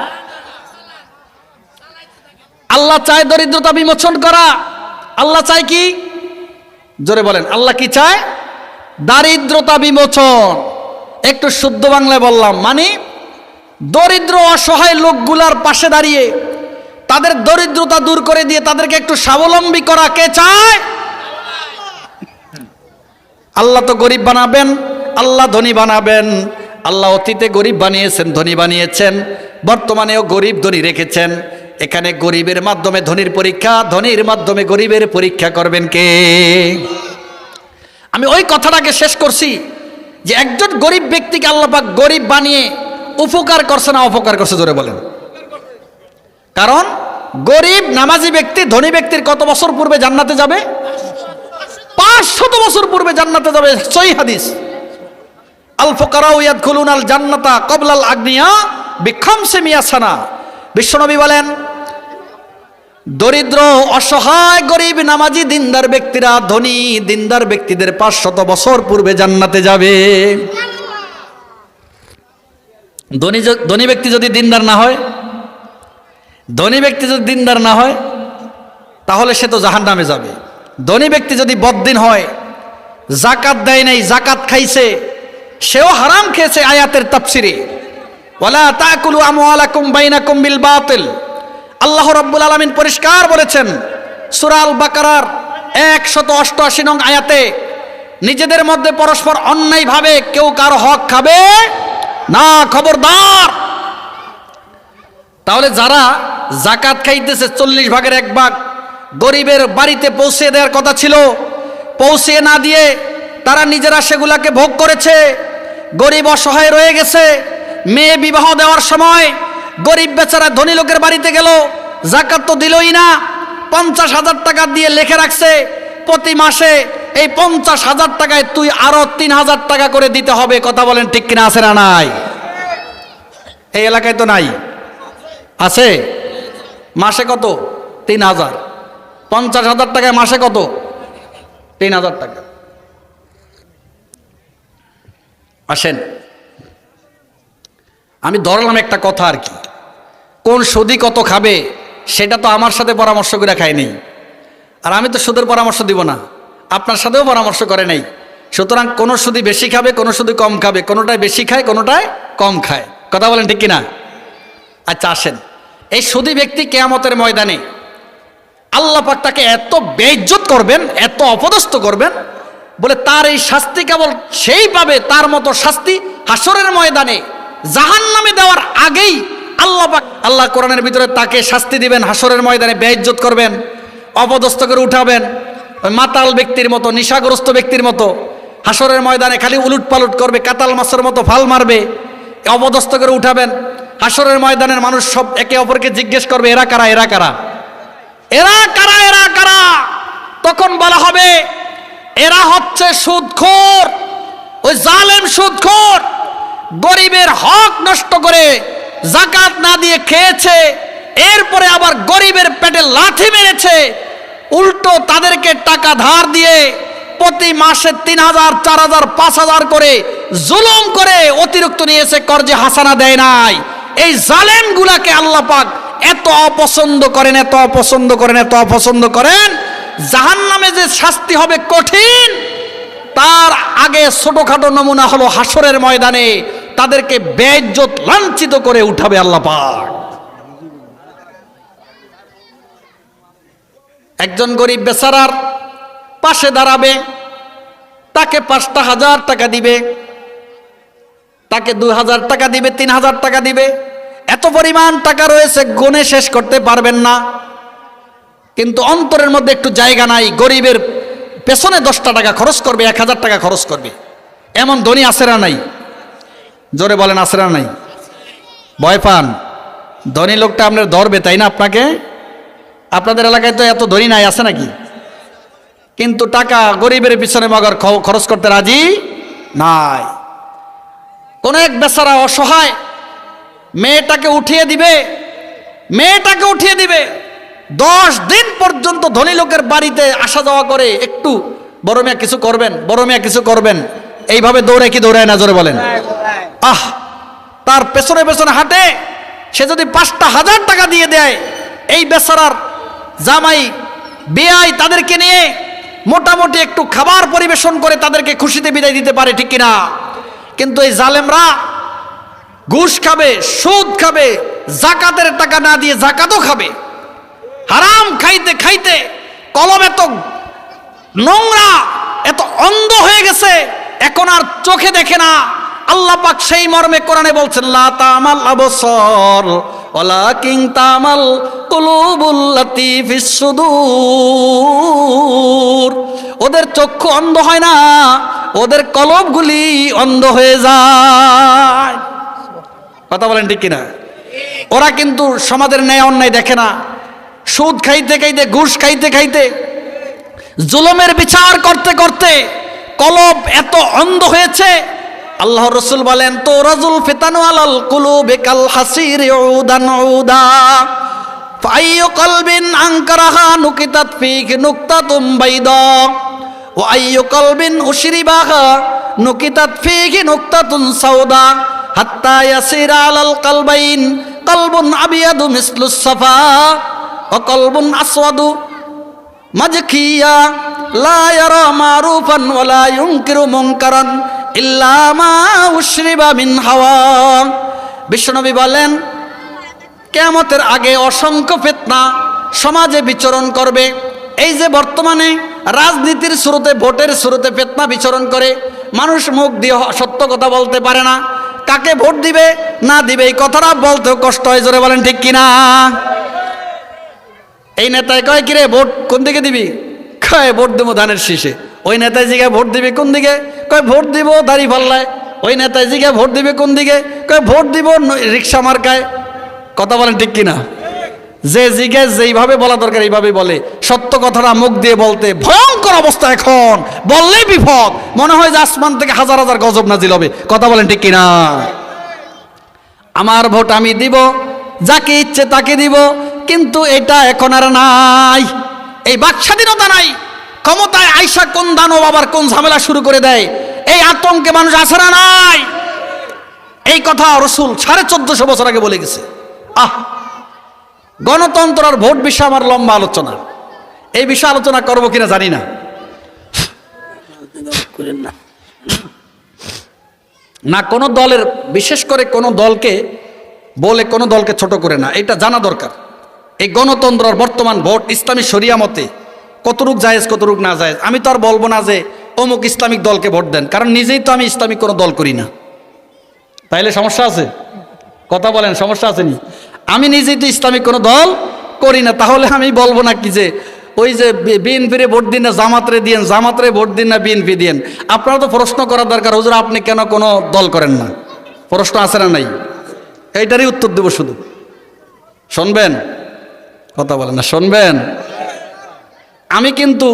আল্লাহ চায় দরিদ্রতা বিমোচন করা। আল্লাহ চায় কি? জোরে বলেন, আল্লাহ কি চায়? দারিদ্রতা বিমোচন। একটু শুদ্ধ বাংলায় বললাম, মানে দরিদ্র অসহায় লোকগুলার পাশে দাঁড়িয়ে তাদের দরিদ্রতা দূর করে দিয়ে তাদেরকে একটু স্বাবলম্বী করা কে চায়? আল্লাহ তো গরিব বানাবেন, আল্লাহ ধনী বানাবেন। আল্লাহ অতীতে গরিব বানিয়েছেন, ধনী বানিয়েছেন, বর্তমানেও গরিব ধনী রেখেছেন। এখানে গরিবের মাধ্যমে ধনীর পরীক্ষা, ধনীর মাধ্যমে গরিবের পরীক্ষা করবেন কে? আমি ওই কথাটাকে শেষ করছি যে একজন গরিব ব্যক্তিকে আল্লাহ পাক গরিব বানিয়ে উপকার করছে না অপকার করছে? জোরে বলেন। কারণ গরিব নামাজি ব্যক্তি ধনী ব্যক্তির কত বছর পূর্বে জান্নাতে যাবে? 500 বছর পূর্বে জান্নাতে যাবে, সহিহ হাদিস। আল ফুকারাউ ইয়াদখুলুনাল জান্নাতা ক্বাবলাল আগনিয়া বিখামসি মিয়া সানা। বিশ্বনবী বলেন, দরিদ্র অসহায় গরিব নামাজি দিনদার ব্যক্তিরা ধনী দিনদার ব্যক্তিদের 500 বছর পূর্বে জান্নাতে যাবে। ধনী ব্যক্তি যদি দিনদার না হয়, ধনী ব্যক্তি যদি দিনদার না হয় তাহলে সে তো জাহান্নামে যাবে। ধনী ব্যক্তি যদি বদ্দিন হয়, জাকাত দেয় নাই, জাকাত খাইছে, সেও হারাম খেয়েছে। আয়াতের তাফসিরে ওয়ালা তাকুলু আমওয়ালাকুম বাইনাকুম বিল বাতিল, আল্লাহ রাব্বুল আলামিন পরিষ্কার বলেছেন সূরা আল বাকারার 188 নং আয়াতে, নিজেদের মধ্যে পরস্পর অন্যায়ভাবে কেউ কারো হক খাবে না, খবরদার। তাহলে যারা জাকাত খাইতেছে 40 ভাগের 1 ভাগ গরিবের বাড়িতে পৌঁছে দেওয়ার কথা ছিল, পৌঁছে না দিয়ে তারা নিজেরা সেগুলাকে ভোগ করেছে, গরিব অসহায় রয়ে গেছে। মেয়ে বিবাহ দেওয়ার সময় গরিব বেচারা ধনী লোকের বাড়িতে গেল, জাকাত তো দিলই না, 50,000 টাকা দিয়ে লিখে রাখছে প্রতি মাসে এই 50,000 টাকায় তুই আরো 3,000 টাকা করে দিতে হবে। কথা বলেন ঠিক কিনা? আছে না নাই? এই এলাকায় তো নাই, আছে। মাসে কত? 3,000। 50,000 টাকায় মাসে কত? 3,000 টাকা। আসেন, আমি ধরলাম একটা কথা আর কি, কোন সুদি কত খাবে সেটা তো আমার সাথে পরামর্শ করে খায় নেই, আর আমি তো সুদের পরামর্শ দিব না, আপনার সাথেও পরামর্শ করে নাই। সুতরাং কোনো সুদি বেশি খাবে, কোনো সুদি কম খাবে, কোনোটায় বেশি খায়, কোনোটায় কম খায়। কথা বলেন ঠিক কিনা? আচ্ছা আসেন, এই সুদি ব্যক্তি কিয়ামতের ময়দানে আল্লাহ পাক তাকে এত বেইজ্জত করবেন, এত অপদস্থ করবেন, বলে তার এই শাস্তি কেবল সেই পাবে, তার মতো শাস্তি হাসরের ময়দানে জাহান্নামে দেওয়ার আগেই আল্লাহ পাক, আল্লাহ কোরআনের ভিতরে তাকে শাস্তি দিবেন, হাসরের ময়দানে বেইজ্জত করবেন, অপদস্থ করে উঠাবেন। ওই মাতাল ব্যক্তির মতো, নিশাগ্রস্ত ব্যক্তির মতো হাসরের ময়দানে খালি উলুট পালুট করবে, কাতাল মাছের মতো ফাল মারবে, অপদস্থ করে উঠাবেন। হাসরের ময়দানের মানুষ সব একে অপরকে জিজ্ঞেস করবে, এরা কারা, এরা কারা, এরা কারা, এরা কারা? তখন বলা হবে এরা হচ্ছে সুদখোর, ওই জালেম সুদখোর, গরিবের হক নষ্ট করে জাকাত না দিয়ে খেয়েছে, এরপরে আবার গরিবের পেটে লাথি মেরেছে, উল্টো তাদেরকে টাকা ধার দিয়ে প্রতি মাসে 3,000, 4,000, 5,000 করে জুলুম করে অতিরিক্ত নিয়েছে, কর্জে হাসানা দেয় নাই। এই জালেমগুলাকে আল্লাহ পাক এত অপছন্দ করেন, এত অপছন্দ করেন, এত অপছন্দ করেন, জাহান্নামে যে শাস্তি হবে কঠিন, তার আগে ছোটখাটো নমুনা হলো হাসরের ময়দানে তাদেরকে বেইজ্জত লাঞ্ছিত করে উঠাবে আল্লাহ পাক। একজন গরিব বেচারার পাশে দাঁড়াবে, তাকে 5,000 টাকা দিবে, তাকে 2,000 টাকা দিবে, 3,000 টাকা দিবে। এত পরিমাণ টাকা রয়েছে, গুণে শেষ করতে পারবেন না। কিন্তু অন্তরের মধ্যে একটু জায়গা নাই, গরিবের পেছনে 10টা টাকা খরচ করবে, 1,000 টাকা খরচ করবে। এমন ধনী আছে না নাই? জোরে বলেন, আছে না নাই? ভয় পান? ধনী লোকটা আপনার ধরবে, তাই না? আপনাদের এলাকায় তো এত ধনী নাই, আছে নাকি? কিন্তু টাকা গরিবের পিছনে মগর খরচ করতে রাজি নাই। কোন এক বেচারা অসহায় মেয়েটাকে উঠিয়ে দিবে, 10 দিন পর্যন্ত ধনী লোকের বাড়িতে আসা যাওয়া করে, একটু বড় মেয়ে কিছু করবেন, বড় মেয়ে কিছু করবেন, এইভাবে দৌড়ায় কি দৌড়ায় না? জোরে বলেন। তার পেছনে পেছনে হাঁটে। সে যদি 5,000 টাকা দিয়ে দেয়, এই বেচারার জামাই বেয়াই তাদেরকে নিয়ে মোটামুটি একটু খাবার পরিবেশন করে তাদেরকে খুশিতে বিদায় দিতে পারে, ঠিক কিনা? কিন্তু এই জালেমরা ঘুষ খাবে, সুদ খাবে, জাকাতের টাকা না দিয়ে জাকাতও খাবে। হারাম খাইতে খাইতে কলম এত নোংরা, এত অন্ধ হয়ে গেছে, এখন আর চোখে দেখে না। আল্লাহ পাক সেই মর্মে কোরআনে বলছেন, লা তামাল আবসার ওয়ালাকিন তামাল কুলুবুল্লাতী ফিস সুদূর। ওদের চক্ষু অন্ধ হয় না, ওদের কলবগুলি অন্ধ হয়ে যায়। কথা বলেন ঠিক কিনা? ওরা কিন্তু সমাজের ন্যায় অন্যায় দেখে না। সুদ খাইতে খাইতে, ঘুষ খাইতে খাইতে, জুলুমের বিচার করতে করতে কলব এত অন্ধ হয়েছে। আল্লাহ রাসূল বলেন, তো রাজুল ফিতানু আলাল কুলুবি কাল হাসির উদান উদা ফাইয়ু কলবিন আনকারাহা নুকিতাত ফীহি নুকতাতুম বাইদা ওয়া আইয়ু কলবিন উশরিবাহা নুকিতাত ফীহি নুকতাতুন সাউদা হাত্তা ইয়াসিরা আলাল কলবাইন কলবুন আবিয়াদু মিসলুস সাফা ওয়া কলবুন আসওয়াদু মাজখিয়া লা ইয়ারা মারুফান ওয়া লা ইউনকিরু মুনকারান ইল্লা মা উশরিবা মিন হাওয়া। বিশ্বনবী বলেন, কিয়ামতের আগে অসংখ্য ফিতনা সমাজে বিচরণ করবে। এই যে বর্তমানে রাজনীতির শুরুতে, ভোটের শুরুতে ফিতনা বিচরণ করে, মানুষ মুখ দিয়ে সত্য কথা বলতে পারে না। কাকে ভোট দিবে না দিবে এই কথাটা বলতেও কষ্ট হয়। জোরে বলেন ঠিক কিনা? এই নেতায় কয়, কিরে ভোট কোন দিকে দিবি? কয় ভোট দেবো ধানের শীষে। ওই নেতায় জিগায় ভোট দিবি কোন দিকে? কয় ভোট দিব দাড়ি পাল্লায়। ওই নেতায় জিগায় ভোট দিবে কোন দিকে? কয় ভোট দিব রিক্সা মার্কায়। কথা বলেন ঠিক কিনা? যে জিজ্ঞেস যেইভাবে বলা দরকার এইভাবে বলে। সত্য কথাটা মুখ দিয়ে বলতে ভয়ঙ্কর অবস্থা, এখন বললেই বিপদ, মনে হয় যে আসমান থেকে হাজার হাজার গজব নাজিল হবে। কথা বলেন ঠিক কিনা? আমার ভোট আমি দিব, যাকে ইচ্ছে তাকে দিব, কিন্তু এটা এখন আর নাই। এই বাকস্বাধীনতা নাই। ক্ষমতায় আইসা কোন দানব আবার কোন ঝামেলা শুরু করে দেয়, এই আতঙ্কে মানুষ আছে না নাই? এই কথা রাসূল 1450 বছর আগে বলে গেছে। গণতন্ত্র আর ভোট বিষয়ে আমার লম্বা আলোচনা, এই বিষয়ে আলোচনা করবো কিনা জানি না। না কোনো দলের, বিশেষ করে কোনো দলকে বলে কোনো দলকে ছোট করে না, এটা জানা দরকার। এই গণতন্ত্র আর বর্তমান ভোট ইসলামী শরিয়া মতে কতটুক জায়েজ কতটুক না জায়েজ, আমি তো আর বলবো না যে অমুক ইসলামিক দলকে ভোট দেন, কারণ নিজেই তো আমি ইসলামিক কোনো দল করি না। তাইলে সমস্যা আছে? কথা বলেন, সমস্যা আছে নি? আমি নিজেই তো ইসলামিক কোনো দল করি না, তাহলে আমি বলবো না কি যে ওই যে বিএনপিরে ভোট দিন না জামাতরে দিয়েন, জামাতরে ভোট দিন না বিএনপি দিয়েন। আপনারা তো প্রশ্ন করার দরকার, হুজুর আপনি কেন কোনো দল করেন না? প্রশ্ন আছে না নাই? এইটারই উত্তর দেব শুধু। শুনবেন? কথা বলেন না, শুনবেন? আমি কিন্তু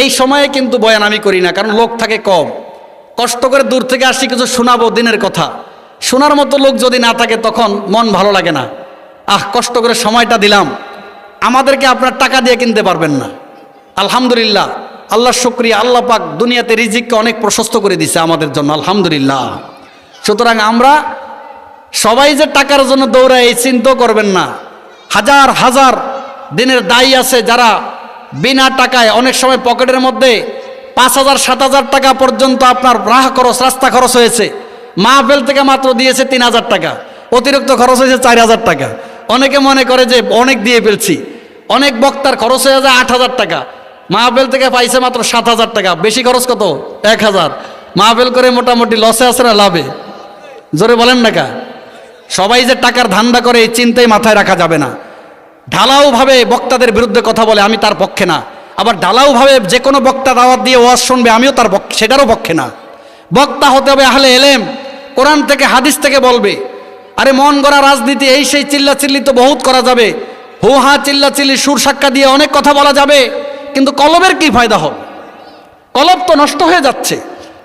এই সময়ে কিন্তু বয়ান আমি করি না, কারণ লোক থাকে কম। কষ্ট করে দূর থেকে আসি, কিছু শোনাবো দিনের কথা, শোনার মতো লোক যদি না থাকে তখন মন ভালো লাগে না। কষ্ট করে সময়টা দিলাম, আমাদেরকে আপনার টাকা দিয়ে কিনতে পারবেন না। আলহামদুলিল্লাহ, আল্লাহর শুকরিয়া, আল্লাহ পাক দুনিয়াতে রিজিককে অনেক প্রশস্ত করে দিছে আমাদের জন্য, আলহামদুলিল্লাহ। সুতরাং আমরা সবাই যে টাকার জন্য দৌড়ায় এই চিন্তাও করবেন না। হাজার হাজার দিনের দায়ী আছে যারা বিনা টাকায়, অনেক সময় পকেটের মধ্যে 5,000 7,000 টাকা পর্যন্ত আপনার রাহ খরচ, রাস্তা খরচ হয়েছে। মাহফিল থেকে মাত্র দিয়েছে 3,000 টাকা, অতিরিক্ত খরচ হয়েছে 4,000 টাকা। অনেকে মনে করে যে অনেক দিয়ে ফেলছি। অনেক বক্তার খরচ হয়ে যায় 8,000 টাকা, মাহফিল থেকে পাইছে মাত্র 7,000 টাকা, বেশি খরচ কত? 1,000। মাহফিল করে মোটামুটি লসে আছে না লাভে? জোরে বলেন না কা? সবাই যে টাকার ধান্দা করে এই চিন্তাই মাথায় রাখা যাবে না। ঢালাওভাবে বক্তাদের বিরুদ্ধে কথা বলে, আমি তার পক্ষে না। আবার ঢালাওভাবে যে কোনো বক্তা দাওয়াত দিয়ে ওয়াজ শুনবে, আমিও তার পক্ষে, সেটারও পক্ষে না। বক্তা হতে হবে আহলে এলেম, কোরআন থেকে হাদিস থেকে বলবে। আরে মন গড়া রাজনীতি, এই সেই চিল্লাচিল্লি তো বহুত করা যাবে, হু হা চিল্লাচিল্লি সুর সাক্কা দিয়ে অনেক কথা বলা যাবে, কিন্তু কলবের কি ফায়দা হবে? কলব তো নষ্ট হয়ে যাচ্ছে,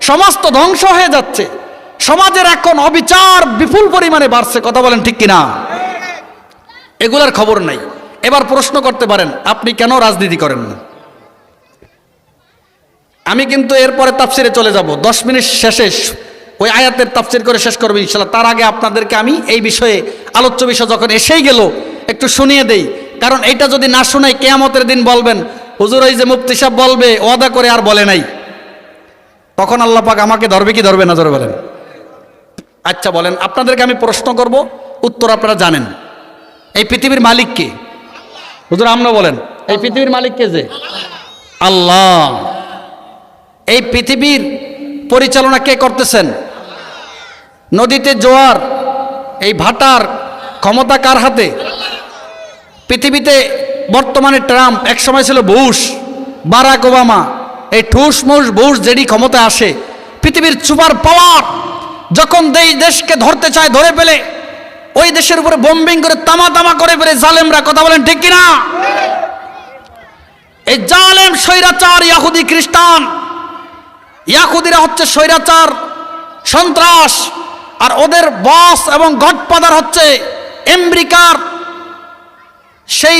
সমাজ তো ধ্বংস হয়ে যাচ্ছে, সমাজের এখন অবিচার বিপুল পরিমাণে বাড়ছে। কথা বলেন ঠিক কিনা? এগুলার খবর নাই। এবার প্রশ্ন করতে পারেন, আপনি কেন রাজনীতি করেন না? আমি কিন্তু এরপরে তাফসিরে চলে যাব, 10 মিনিট শেষে ওই আয়াতের তাফসির করে শেষ করবো ইনশাল্লাহ। তার আগে আপনাদেরকে আমি এই বিষয়ে, আলোচ্য বিষয় যখন এসেই গেল, একটু শুনিয়ে দেই। কারণ এইটা যদি না শোনাই, কিয়ামতের দিন বলবেন হুজুর ওই যে মুফতি সাহেব বলবে, ওয়াদা করে আর বলে নাই। তখন আল্লাহ পাক আমাকে ধরবে কি ধরবে না, জোরে বলেন। আচ্ছা বলেন, আপনাদেরকে আমি প্রশ্ন করব, উত্তর আপনারা জানেন। এই পৃথিবীর মালিক কে? হুজুর আপনি বলেন, এই পৃথিবীর মালিক কে? যে আল্লাহ। এই পৃথিবীর পরিচালনা কে করতেছেন? নদীতে জোয়ার, এই ভাটার ক্ষমতা কার হাতে? পৃথিবীতে বর্তমানে ট্রাম্প, এক সময় ছিল বুশ, বারাক ওবামা, এই ঠুস মুস বুশ যেটি ক্ষমতায় আসে, পৃথিবীর সুপার পাওয়ার, যখন দেশকে ধরতে চায় ধরে ফেলে, ওই দেশের উপরে বোম্বিং করে তামা তামা করে ফেলে জালেমরা। কথা বলেন ঠিক কিনা? এই জালেম স্বৈরাচার ইয়াহুদি খ্রিস্টান, ইয়াহুদিরা হচ্ছে স্বৈরাচার সন্ত্রাস, আর ওদের বস এবং গডফাদার হচ্ছে আমেরিকার সেই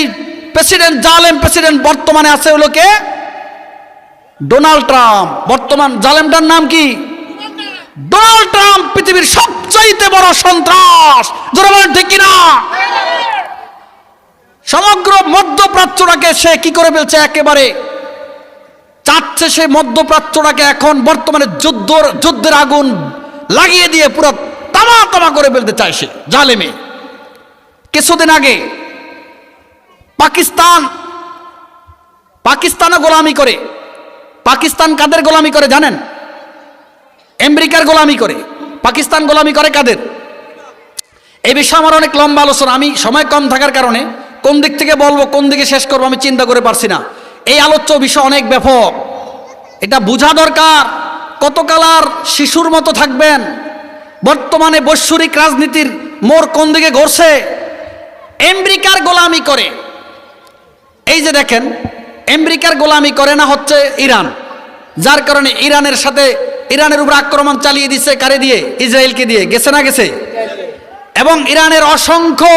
প্রেসিডেন্ট, জালেম প্রেসিডেন্ট বর্তমানে আছে হলো কে? Donald Trump. বর্তমান জালেমটার নাম কি? ডোনাল্ড ট্রাম্প পৃথিবীর সবচাইতে বড় সন্ত্রাস। যারা বলেন ঠিক কিনা? সমগ্র মধ্যপ্রাচ্যটাকে সে কি করে ফেলছে, একেবারে চাচ্ছে সে মধ্যপ্রাচ্যটাকে এখন বর্তমানে যুদ্ধের আগুন লাগিয়ে দিয়ে পুরো তামা তামা করে ফেলতে চায় সে জালেমে। কিছুদিন আগে পাকিস্তানও গোলামি করে। পাকিস্তান কাদের গোলামি করে জানেন? আমেরিকার গোলামি করে। পাকিস্তান গোলামি করে কাদের? এই বিষয়ে আমার অনেক লম্বা আলোচনা, আমি সময় কম থাকার কারণে কোন দিক থেকে বলবো, কোন দিকে শেষ করবো আমি চিন্তা করে পারছি না। এই আলোচ্য বিষয় অনেক ব্যাপক, এটা বোঝা দরকার। কতকাল আর শিশুর মতো থাকবেন? বর্তমানে বৈশ্বিক রাজনীতির মোড় কোন দিকে ঘুরছে? আমেরিকার গোলামি করে। এই যে দেখেন, আমেরিকার গোলামি করে না হচ্ছে ইরান, যার কারণে ইরানের উপর আক্রমণ চালিয়ে দিচ্ছে। কারে দিয়ে? ইসরায়েলকে দিয়ে। গেছে না গেছে? এবং ইরানের অসংখ্য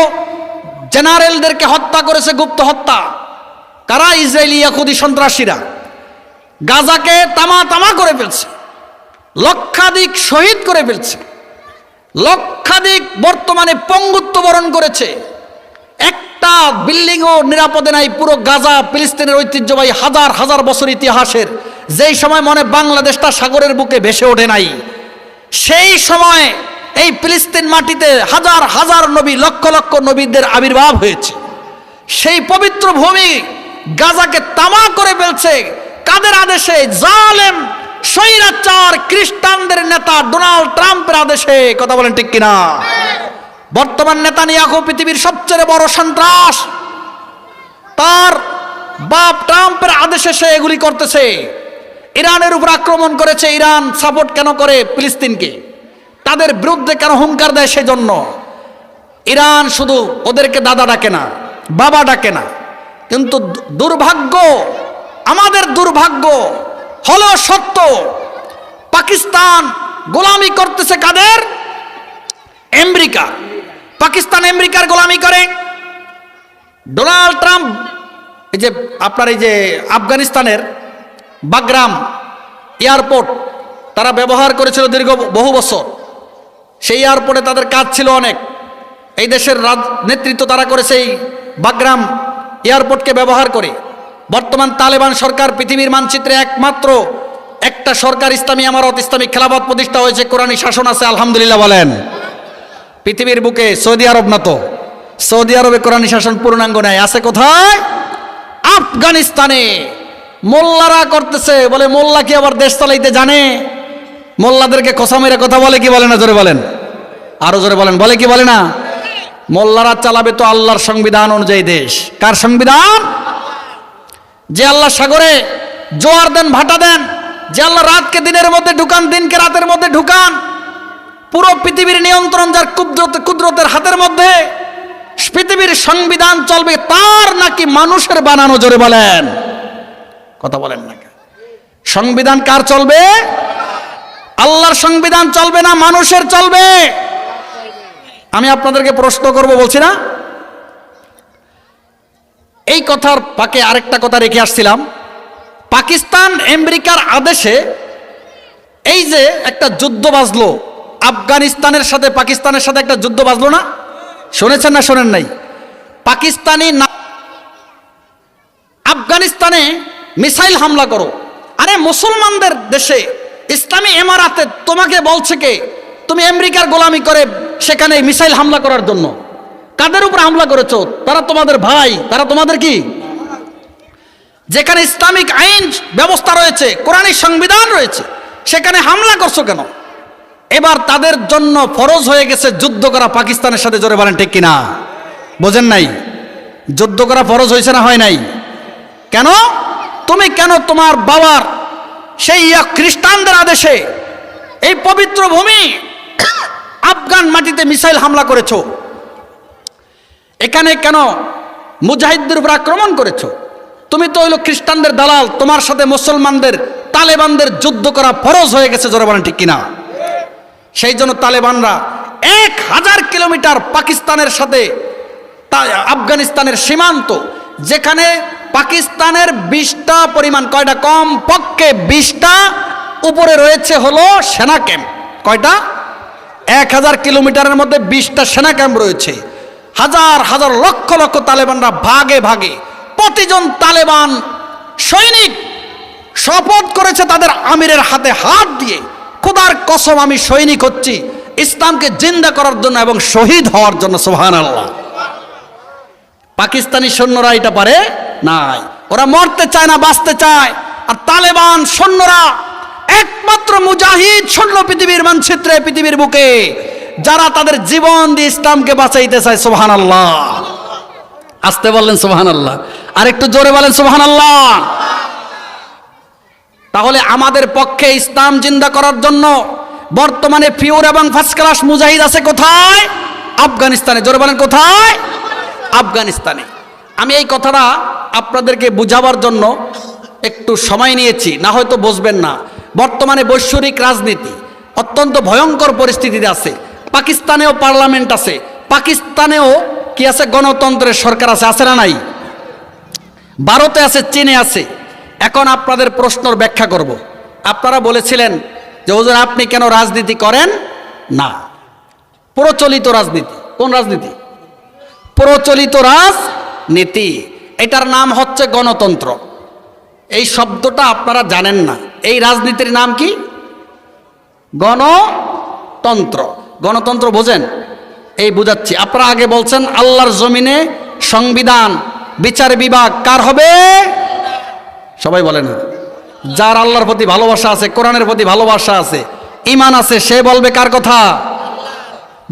জেনারেলদেরকে হত্যা করেছে, গুপ্ত হত্যা। কারা? ইসরায়েলি ইয়াহুদি সন্ত্রাসীরা। গাজাকে তামা তামা করে ফেলছে, লক্ষাধিক শহীদ করে ফেলছে, লক্ষাধিক বর্তমানে পঙ্গুত্ব বরণ করেছে। একটা বিল্ডিংও নিরাপদে নাই। পুরো গাজা ফিলিস্তিনের ঐতিহ্যবাহী হাজার হাজার বছর ইতিহাসের, যেই সময় মনে বাংলাদেশটা সাগরের বুকে ভেসে ওঠে নাই, সেই সময় এই ফিলিস্তিন মাটিতে হাজার হাজার নবী, লক্ষ লক্ষ নবীদের আবির্ভাব হয়েছে। সেই পবিত্র ভূমি গাজাকে তামা করে ফেলছে কাদের আদেশে? জালেম স্বৈরাচার খ্রিস্টানদের নেতা ডোনাল্ড ট্রাম্পের আদেশে। কথা বলেন ঠিক কিনা? বর্তমান নেতানিয়াহু পৃথিবীর সবচেয়ে বড় সন্ত্রাস, তার বাপ ট্রাম্পের আদেশে সে এগুলি করতেছে। ইরানের উপর আক্রমণ করেছে। ইরান সাপোর্ট কেন করে ফিলিস্তিনকে? তাদের বিরুদ্ধে কেন হুঙ্কার দেয়? সেজন্য ইরান শুধু ওদেরকে দাদা ডাকে না, বাবা ডাকে না। কিন্তু দুর্ভাগ্য, আমাদের দুর্ভাগ্য হলো সত্য, পাকিস্তান গোলামি করতেছে কাদের? আমেরিকা। পাকিস্তান আমেরিকার গোলামি করে। ডোনাল্ড ট্রাম্প, এই যে আপনার এই যে আফগানিস্তানের বাগরাম এয়ারপোর্ট তারা ব্যবহার করেছিল দীর্ঘ বহু বছর। সেই এয়ারপোর্টে তাদের কাজ ছিল অনেক। এই দেশের নেতৃত্ব তারা করেছে এই বাগরাম এয়ারপোর্টকে ব্যবহার করে। বর্তমান তালেবান সরকার পৃথিবীর মানচিত্রে একমাত্র একটা সরকার, ইসলামী আমারত, ইসলামিক খেলাফত প্রতিষ্ঠা হয়েছে, কোরআনী শাসন আছে, আলহামদুলিল্লাহ বলেন। পৃথিবীর বুকে সৌদি আরব না তো, সৌদি আরবে কোরআনী শাসন পূর্ণাঙ্গ নেয়। আছে কোথায়? আফগানিস্তানে। মোল্লারা করতেছে, বলে মোল্লা কি আবার দেশ চালাইতে জানে? মোল্লাদেরকে খোসা মেরে কথা বলে কি বলে না? জোরে বলেন, আরো জোরে বলেন, বলে কি বলে না? মোল্লারা চালাবে তো আল্লাহর সংবিধান অনুযায়ী দেশ। কার সংবিধান? যে আল্লাহ সাগরে জোয়ার দেন, ভাটা দেন, যে আল্লাহ রাতকে দিনের মধ্যে ঢুকান, দিনকে রাতের মধ্যে ঢুকান, পুরো পৃথিবীর নিয়ন্ত্রণ যার কুদরতের হাতের মধ্যে, পৃথিবীর সংবিধান চলবে তার নাকি মানুষের বানানো? জোরে বলেন, কথা বলেন না। সংবিধান কার চলবে? আল্লাহর সংবিধান চলবে না মানুষের চলবে? আমি আপনাদেরকে প্রশ্ন করব, বলছি না? এই কথার ফাঁকে আরেকটা কথা রেখে আসছিলাম। পাকিস্তান আমেরিকার আদেশে এই যে একটা যুদ্ধ বাজলো, আফগানিস্তানের সাথে পাকিস্তানের সাথে একটা যুদ্ধ বাজলো না? শুনেছেন না শোনেন নাই? পাকিস্তানি আফগানিস্তানে মিসাইল হামলা করো। আরে মুসলমানদের দেশে, ইসলামী এমারাতে তোমাকে বলছে কে তুমি আমেরিকার গোলামি করে সেখানে মিসাইল হামলা করার জন্য? কাদের উপর হামলা করেছো? তারা তোমাদের ভাই, তারা তোমাদের কি? যেখানে ইসলামিক আইন ব্যবস্থা রয়েছে, কোরআনিক সংবিধান রয়েছে, সেখানে হামলা করছো কেন? এবার তাদের জন্য ফরজ হয়ে গেছে যুদ্ধ করা পাকিস্তানের সাথে। জোরে বলেন ঠিক কিনা? বোঝেন নাই? যুদ্ধ করা ফরজ হয়েছে না হয় নাই? কেন? তুমি কেন তোমার বাবার সেই খ্রিস্টানদের আদেশে এই পবিত্র ভূমি আফগান মাটিতে মিসাইল হামলা করেছো? এখানে কেন মুজাহিদদের উপর আক্রমণ করেছো? তুমি তো হইলো খ্রিস্টানদের দালাল, তোমার সাথে মুসলমানদের তালেবানদের যুদ্ধ করা ফরজ হয়ে গেছে। জোরে বলেন ঠিক কিনা? সেই জন্য তালেবানরা 1000 কিলোমিটার পাকিস্তানের সাথে আফগানিস্তানের সীমান্ত, যেখানে পাকিস্তানের 20টা পরিমাণ, কয়টা? কম পক্ষে 20টা উপরে রয়েছে হলো সেনা ক্যাম্প। কয়টা? 1000 কিলোমিটারের মধ্যে 20টা সেনা ক্যাম্প রয়েছে। হাজার হাজার লক্ষ লক্ষ তালেবানরা ভাগে ভাগে, প্রতিজন তালেবান সৈনিক শপথ করেছে তাদের আমিরের হাতে হাত দিয়ে, খোদার কসম আমি সৈনিক হচ্ছি ইসলামকে জিন্দা করার জন্য এবং শহীদ হওয়ার জন্য। সুবহানাল্লাহ। পাকিস্তানি সৈন্যরা এটা পারে নাই, ওরা মরতে চায় না, বাঁচতে চায়। আর তালেবান সৈন্যরা একমাত্র মুজাহিদ সৈন্য পৃথিবীর মানচিত্রে, পৃথিবীর বুকে, যারা তাদের জীবন দিয়ে ইসলামকে বাঁচাইতে চায়। সুবহানাল্লাহ। আসতে বললেন সুবহানাল্লাহ, আর একটু জোরে বলেন সুবহানাল্লাহ। তাহলে আমাদের পক্ষে ইসলাম জিন্দা করার জন্য বর্তমানে পিওর এবং ফার্স্ট ক্লাস মুজাহিদ আছে কোথায়? আফগানিস্তানে। জোরে বলেন কোথায়? আফগানিস্তানে। আমি এই কথাটা আপনাদেরকে বুঝাবার জন্য একটু সময় নিয়েছি, না হয়তো বুঝবেন না। বর্তমানে বৈশ্বিক রাজনীতি অত্যন্ত ভয়ঙ্কর পরিস্থিতিতে আছে। পাকিস্তানেও পার্লামেন্ট আছে, পাকিস্তানেও কি আছে? গণতন্ত্রের সরকার আছে, আছে না নাই? ভারতে আছে, চীনে আছে। এখন আপনাদের প্রশ্নের ব্যাখ্যা করব। আপনারা বলেছিলেন যে হুজুর আপনি কেন রাজনীতি করেন না? প্রচলিত রাজনীতি। কোন রাজনীতি? প্রচলিত রাজনীতি। এটার নাম হচ্ছে গণতন্ত্র। এই শব্দটা আপনারা জানেন না। এই রাজনীতির নাম কি? গণতন্ত্র। গণতন্ত্র বোঝেন? এই বুঝাচ্ছি। আপনারা আগে বলছেন আল্লাহর জমিনে সংবিধান, বিচার বিভাগ কার হবে? সবাই বলে না। যার আল্লাহর প্রতি ভালোবাসা আছে, কোরআনের প্রতি ভালোবাসা আছে, ঈমান আছে, সে বলবে কার কথা?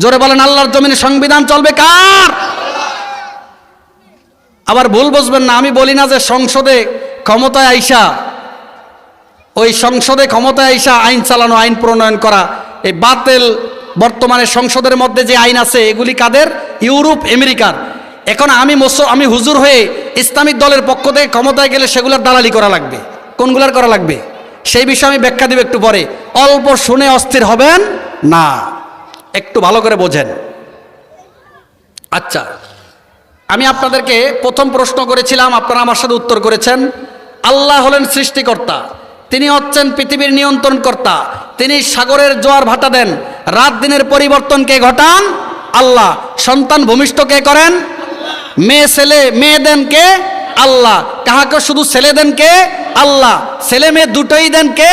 জোরে বলেন, আল্লাহর জমিনে সংবিধান চলবে কার? আবার ভুল বুঝবেন না, আমি বলি না যে সংসদে ক্ষমতায় আইসা, ওই সংসদে ক্ষমতায় আইসা আইন চালানো, আইন প্রণয়ন করা, এই বাতিল বর্তমানে সংসদের মধ্যে যে আইন আছে এগুলি কাদের? ইউরোপ আমেরিকার। এখন আমি হুজুর হয়ে ইসলামিক দলের পক্ষ থেকে ক্ষমতায় গেলে সেগুলোর দালালি করা লাগবে। কোনগুলার করা লাগবে? সেই বিষয়ে আমি ব্যাখ্যা দিব একটু পরে। অল্প শুনে অস্থির হবেন না, একটু ভালো করে বোঝেন। আচ্ছা, আমি আপনাদেরকে প্রথম প্রশ্ন করেছিলাম, আপনারা আমার সাথে উত্তর করেছেন। আল্লাহ হলেন সৃষ্টিকর্তা, তিনি হচ্ছেন পৃথিবীর নিয়ন্ত্রণকর্তা, তিনি সাগরের জোয়ার ভাটা দেন, রাত দিনের পরিবর্তন কে ঘটান? আল্লাহ। সন্তান ভূমিষ্ঠ কে করেন? মেয়ে ছেলে মেয়ে দেন কে? আল্লাহ। কাহাকে শুধু ছেলে দেন কে? আল্লাহ। ছেলে মেয়ে দুটোই দেন কে?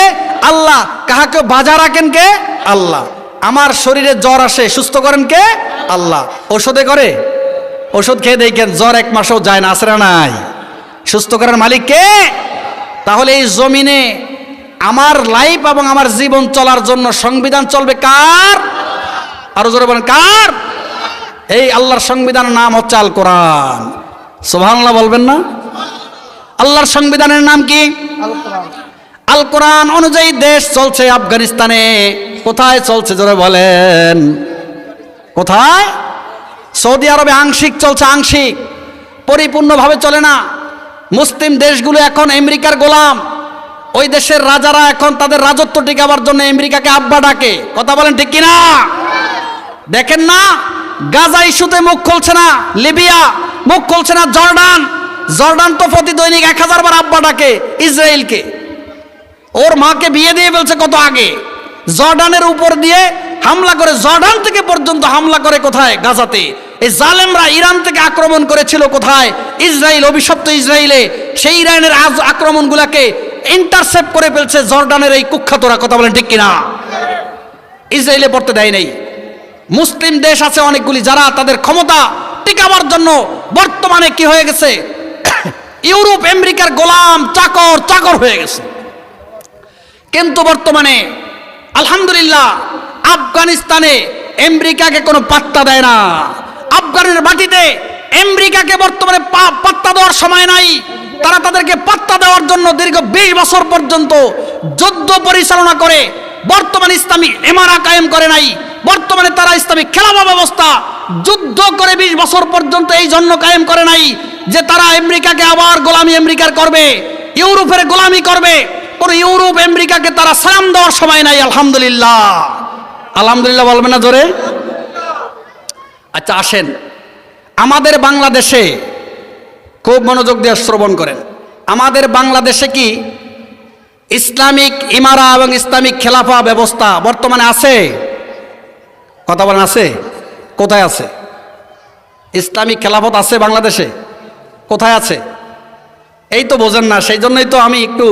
আল্লাহ। কাহাকে বাজা রাখেন কে? আল্লাহ। আমার শরীরে জ্বর আসে, সুস্থ করেন কে? আল্লাহ। ওষুধে করে? ওষুধ খেয়ে দেখেন জ্বর 1 মাসও যায় না, আসে না নাই? সুস্থ করার মালিক কে? তাহলে এই জমিনে আমার লাইফ এবং আমার জীবন চলার জন্য সংবিধান চলবে কার? আরো জোরে বলেন কার? এই আল্লাহর সংবিধানের নাম হচ্ছে আল কোরআন। সুবহানাল্লাহ বলবেন না? আল্লাহর সংবিধানের নাম কি? আল কোরআন অনুযায়ী দেশ চলছে আফগানিস্তানে। কোথায় চলছে জোরে বলেন? কোথায়? সৌদি আরবে আংশিক চলছে, আংশিক, পরিপূর্ণভাবে চলে না। মুসলিম দেশগুলো এখন আমেরিকার গোলাম। ওই দেশের রাজারা এখন তাদের রাজত্ব টিকাবার জন্য আমেরিকাকে আব্বা ডাকে। কথা বলেন ঠিক কিনা? দেখেন না, গাজা ইস্যুতে মুখ খুলছে না লিবিয়া, মুখ খুলছে না জর্ডান। জর্ডান তো প্রতি দৈনিক 1000 বার আব্বা ডাকে ইসরায়েলকে। ওর মাকে বিয়ে দিয়ে ফেলছে কত আগে। জর্ডানের উপর দিয়ে হামলা করে, জর্ডান থেকে পর্যন্ত হামলা করে কোথায়? গাজাতে। এই জালেমরা ইরান থেকে আক্রমণ করেছিল কোথায়? ইসরায়েল, অভিশপ্ত ইসরায়েলে। সেই ইরানের আক্রমণগুলোকে ইন্টারসেপ্ট করে ফেলছে জর্ডানের এই কুখ্যাতরা। কথা বলেন ঠিক কিনা? ইসরায়েলে পড়তে দেয় নাই। মুসলিম দেশ আছে অনেকগুলি যারা তাদের ক্ষমতা টিকাবার জন্য বর্তমানে কি হয়ে গেছে? ইউরোপ আমেরিকার গোলাম, চাকর চাকর হয়ে গেছে। কিন্তু বর্তমানে আলহামদুলিল্লাহ আফগানিস্তানে আমেরিকাকে কোনো পাত্তা দেয় না। আফগানের মাটিতে আমেরিকাকে বর্তমানে পাত্তা দেওয়ার সময় নাই। তারা তাদেরকে পাত্তা দেওয়ার জন্য দীর্ঘ 20 বছর পর্যন্ত যুদ্ধ পরিচালনা করে বর্তমানে ইসলামী ইমারা কায়েম করে নাই। বর্তমানে তারা ইসলামী খেলাফা ব্যবস্থা যুদ্ধ করে 20 বছর পর্যন্ত এই জন্য কায়েম করে নাই যে তারা আমেরিকাকে আবার গোলামি আমেরিকার করবে, ইউরোপের গোলামি করবে। কোন ইউরোপ আমেরিকাকে তারা সালাম দেওয়ার সময় নাই। আলহামদুলিল্লাহ, আলহামদুলিল্লাহ বলবেন না জোরে? আচ্ছা আসেন, আমাদের বাংলাদেশে খুব মনোযোগ দিয়ে শ্রবণ করেন। আমাদের বাংলাদেশে কি ইসলামিক ইমারা এবং ইসলামিক খেলাফা ব্যবস্থা বর্তমানে আছে? কথা বলেন আছে? কোথায় আছে? ইসলামিক খেলাফত আছে বাংলাদেশে? কোথায় আছে? এই তো বোঝেন না, সেই জন্যই তো আমি একটু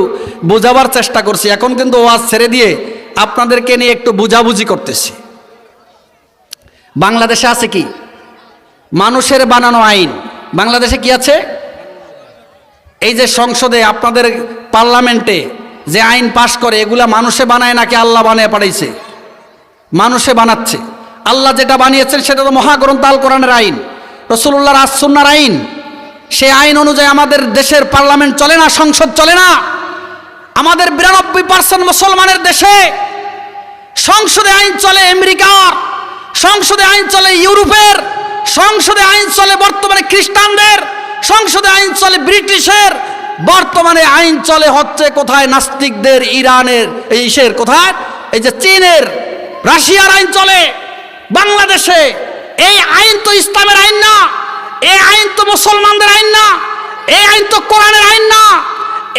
বোঝাবার চেষ্টা করছি। এখন কিন্তু ওয়াজ ছেড়ে দিয়ে আপনাদেরকে নিয়ে একটু বুঝাবুঝি করতেছি। বাংলাদেশে আছে কি? মানুষের বানানো আইন। বাংলাদেশে কি আছে? এই যে সংসদে আপনাদের পার্লামেন্টে যে আইন পাশ করে, এগুলা মানুষে বানায় নাকি আল্লাহ বানিয়ে পাঠাইছে? মানুষে বানাচ্ছে। আল্লাহ যেটা বানিয়েছেন সেটা তো মহাগ্রন্থ আল কোরআনের আইন, রাসূলুল্লাহর সুন্নাহর আইন। সেই আইন অনুযায়ী আমাদের দেশের পার্লামেন্ট চলে না, সংসদ চলে না। আমাদের 92% মুসলমানের দেশে সংসদে আইন চলে আমেরিকার, সংসদে আইন চলে ইউরোপের, সংসদে আইন চলে বর্তমানে খ্রিস্টানদের, সংসদে আইন চলে ব্রিটিশের, বর্তমানে আইন চলে হচ্ছে কোথায়? নাস্তিকদের, ইরানের, এইসের কোথায়? এই যে চীনের, রাশিয়ার আইন চলে বাংলাদেশে। এই আইন তো ইসলামের আইন না, এই আইন তো মুসলমানদের আইন না, এই আইন তো কোরআনের আইন না,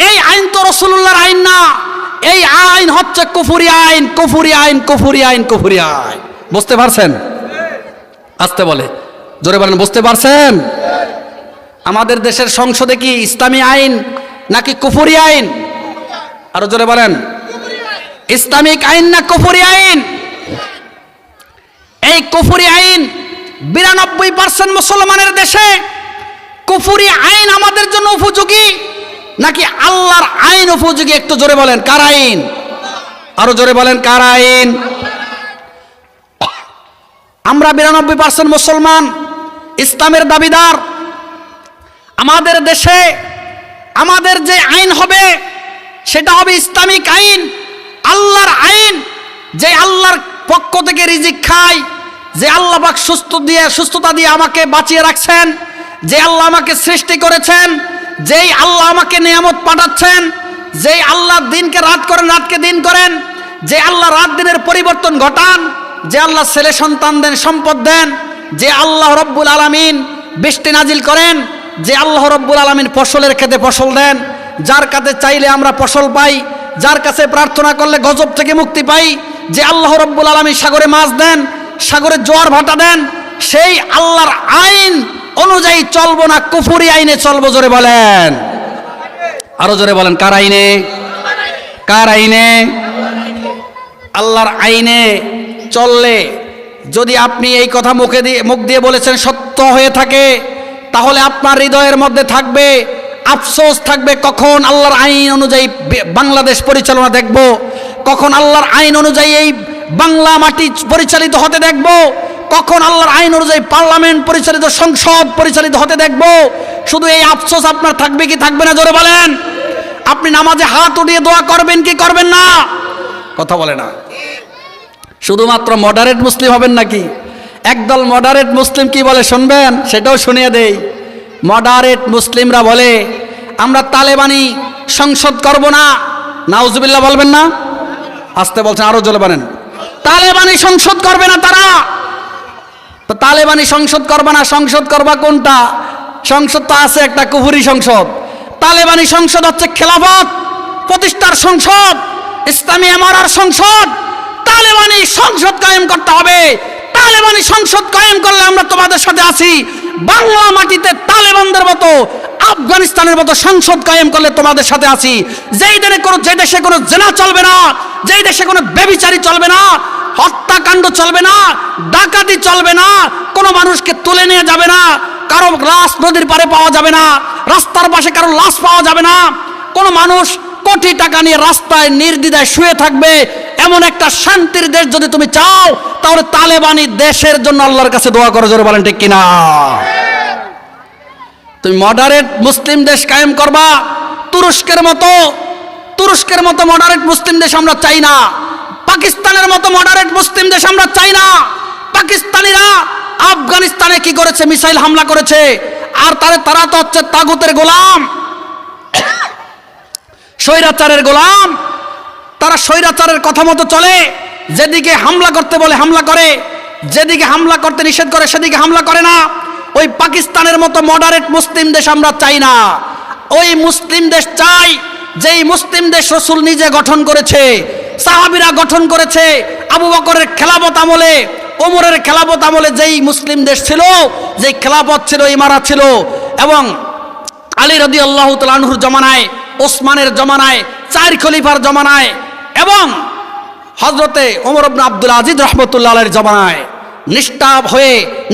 এই আইন তো রাসূলুল্লাহর আইন না। এই আইন হচ্ছে কুফরি আইন, কুফরি আইন, কুফরি আইন, কুফরি আইন। বুঝতে পারছেন? আসতে বলে জোরে বলেন, বুঝতে পারছেন? আমাদের দেশের সংসদে কি ইসলামী আইন নাকি কুফরি আইন? আরো জোরে বলেন, ইসলামিক আইন না কুফরি আইন? এই কুফরি আইন 92% মুসলমানের দেশে কুফরি আইন আমাদের জন্য উপযোগী নাকি আল্লাহর আইন উপযোগী? একটু জোরে বলেন, কার আইন? আরো জোরে বলেন, কার আইন? আমরা 92% মুসলমান, ইসলামের দাবিদার। আমাদের দেশে আমাদের যে আইন হবে সেটা হবে ইসলামিক আইন, আল্লাহর আইন। যে আল্লাহর পক্ষ থেকে রিজিক খাই, যে আল্লাহ পাক সুস্থতা দিয়ে আমাকে বাঁচিয়ে রাখছেন, যে আল্লাহ আমাকে সৃষ্টি করেছেন, যেই আল্লাহ আমাকে নিয়ামত পাঠাচ্ছেন, যেই আল্লাহ দিনকে রাত করেন, রাতকে দিন করেন, যে আল্লাহ রাত দিনের পরিবর্তন ঘটান, যে আল্লাহ ছেলে সন্তান দেন, সম্পদ দেন, যে আল্লাহ রব্বুল আলামিন বৃষ্টি নাজিল করেন, যে আল্লাহ রব্বুল আলামিন ফসলের খেতে ফসল দেন, যার কাছে চাইলে আমরা ফসল পাই, যার কাছে প্রার্থনা করলে গজব থেকে মুক্তি পাই, যে আল্লাহ রব্বুল আলামিন সাগরে মাছ দেন, সাগরে জোয়ার ভাটা দেন, সেই আল্লাহর আইন অনুযায়ী চলবো না কুফরি আইনে চলবো? জোরে বলেন, আরো জোরে বলেন, কার আইনে? কার আইনে? আল্লাহর আইনে চললে যদি আপনি এই কথা মুখ দিয়ে বলেছেন সত্য হয়ে থাকে, তাহলে আপনার হৃদয়ের মধ্যে থাকবে আফসোস থাকবে কখন আল্লাহর আইন অনুযায়ী বাংলাদেশ পরিচালনা দেখব, কখন আল্লাহর আইন অনুযায়ী এই বাংলা মাটি পরিচালিত হতে দেখব, কখন আল্লাহর আইন অনুযায়ী পার্লামেন্ট পরিচালিত, সংসদ পরিচালিত হতে দেখব। শুধু এই আফসোস আপনার থাকবে কি থাকবে না, জোরে বলেন। আপনি নামাজে হাত উঠিয়ে দোয়া করবেন কি করবেন না? কথা বলে না। শুধুমাত্র মডারেট মুসলিম হবেন নাকি? একদল মডারেট মুসলিম কি বলে শুনবেন, সেটাও শুনিয়ে দেই। মডারেট মুসলিমরা বলে আমরা তালেবানি সংসদ করব না। নাউজুবিল্লাহ বলবেন না? আসতে বলছেন, আরো জোরে বলেন। তালেবানি সংসদ করবে না তারা। তো তালেবানি সংসদ করবে না, সংসদ করবা কোনটা? সংসদ তো আছে একটা, কুফরি সংসদ। তালেবানি সংসদ হচ্ছে খেলাফত প্রতিষ্ঠার সংসদ, ইসলামী এমারার সংসদ। তালেবানি সংসদ কায়েম করতে হবে। তালেবানি সংসদ কায়েম করলে আমরা তোমাদের সাথে আছি। বাংলা মাটিতে তালেবানদের মতো, আফগানিস্তানের মতো সংসদ কায়েম করলে তোমাদের সাথে আছি। যে দেশে কোনো জেনা চলবে না, যেই দেশে কোনো ব্যভিচারী চলবে না, হত্যাকাণ্ড চলবে না, ডাকাতি চলবে না, কোনো মানুষকে তুলে নিয়ে যাবে না, কারো লাশ নদীর পাড়ে পাওয়া যাবে না, রাস্তার পাশে কারো লাশ পাওয়া যাবে না, কোনো মানুষ কোটি টাকা নিয়ে রাস্তায় নির্দ্বিধায় শুয়ে থাকবে, এমন একটা শান্তির দেশ যদি তুমি চাও, তাহলে তালেবানি দেশের জন্য আল্লাহর কাছে দোয়া করো, জোরে বলেন ঠিক কিনা? তুমি মডারেট মুসলিম দেশ কায়েম করবা, তুরস্কের মতো মডারেট মুসলিম দেশ আমরা চাই না। পাকিস্তানের মতো মডারেট মুসলিম দেশ আমরা চাই না। পাকিস্তানিরা আফগানিস্তানে কি করেছে? মিসাইল হামলা করেছে। আর তারা তো হচ্ছে তাগুতের গোলাম, স্বৈরাচারের গোলাম। তারা স্বৈরাচারের কথা মতো চলে। যেদিকে হামলা করতে বলে হামলা করে, যেদিকে হামলা করতে নিষেধ করে সেদিকে হামলা করে না। ওই পাকিস্তানের মতো মডারেট মুসলিম দেশ আমরা চাই না। ওই মুসলিম দেশ চাই যেই মুসলিম দেশ রাসূল নিজে গঠন করেছে, সাহাবীরা গঠন করেছে। আবু বকরের খেলাফত আমলে, ওমরের খেলাফত আমলে যেই মুসলিম দেশ ছিল, যেই খেলাফত ছিল, ইমারত ছিল, এবং আলী রাদিয়াল্লাহু তাআলা আনহুর জমানায়, ওসমানের জমানায়, 4 খলিফার জমানায়, এবং হযরতে ওমর ইবনে আব্দুল আজিজ রাহমাতুল্লাহ আলাইহির জমানায়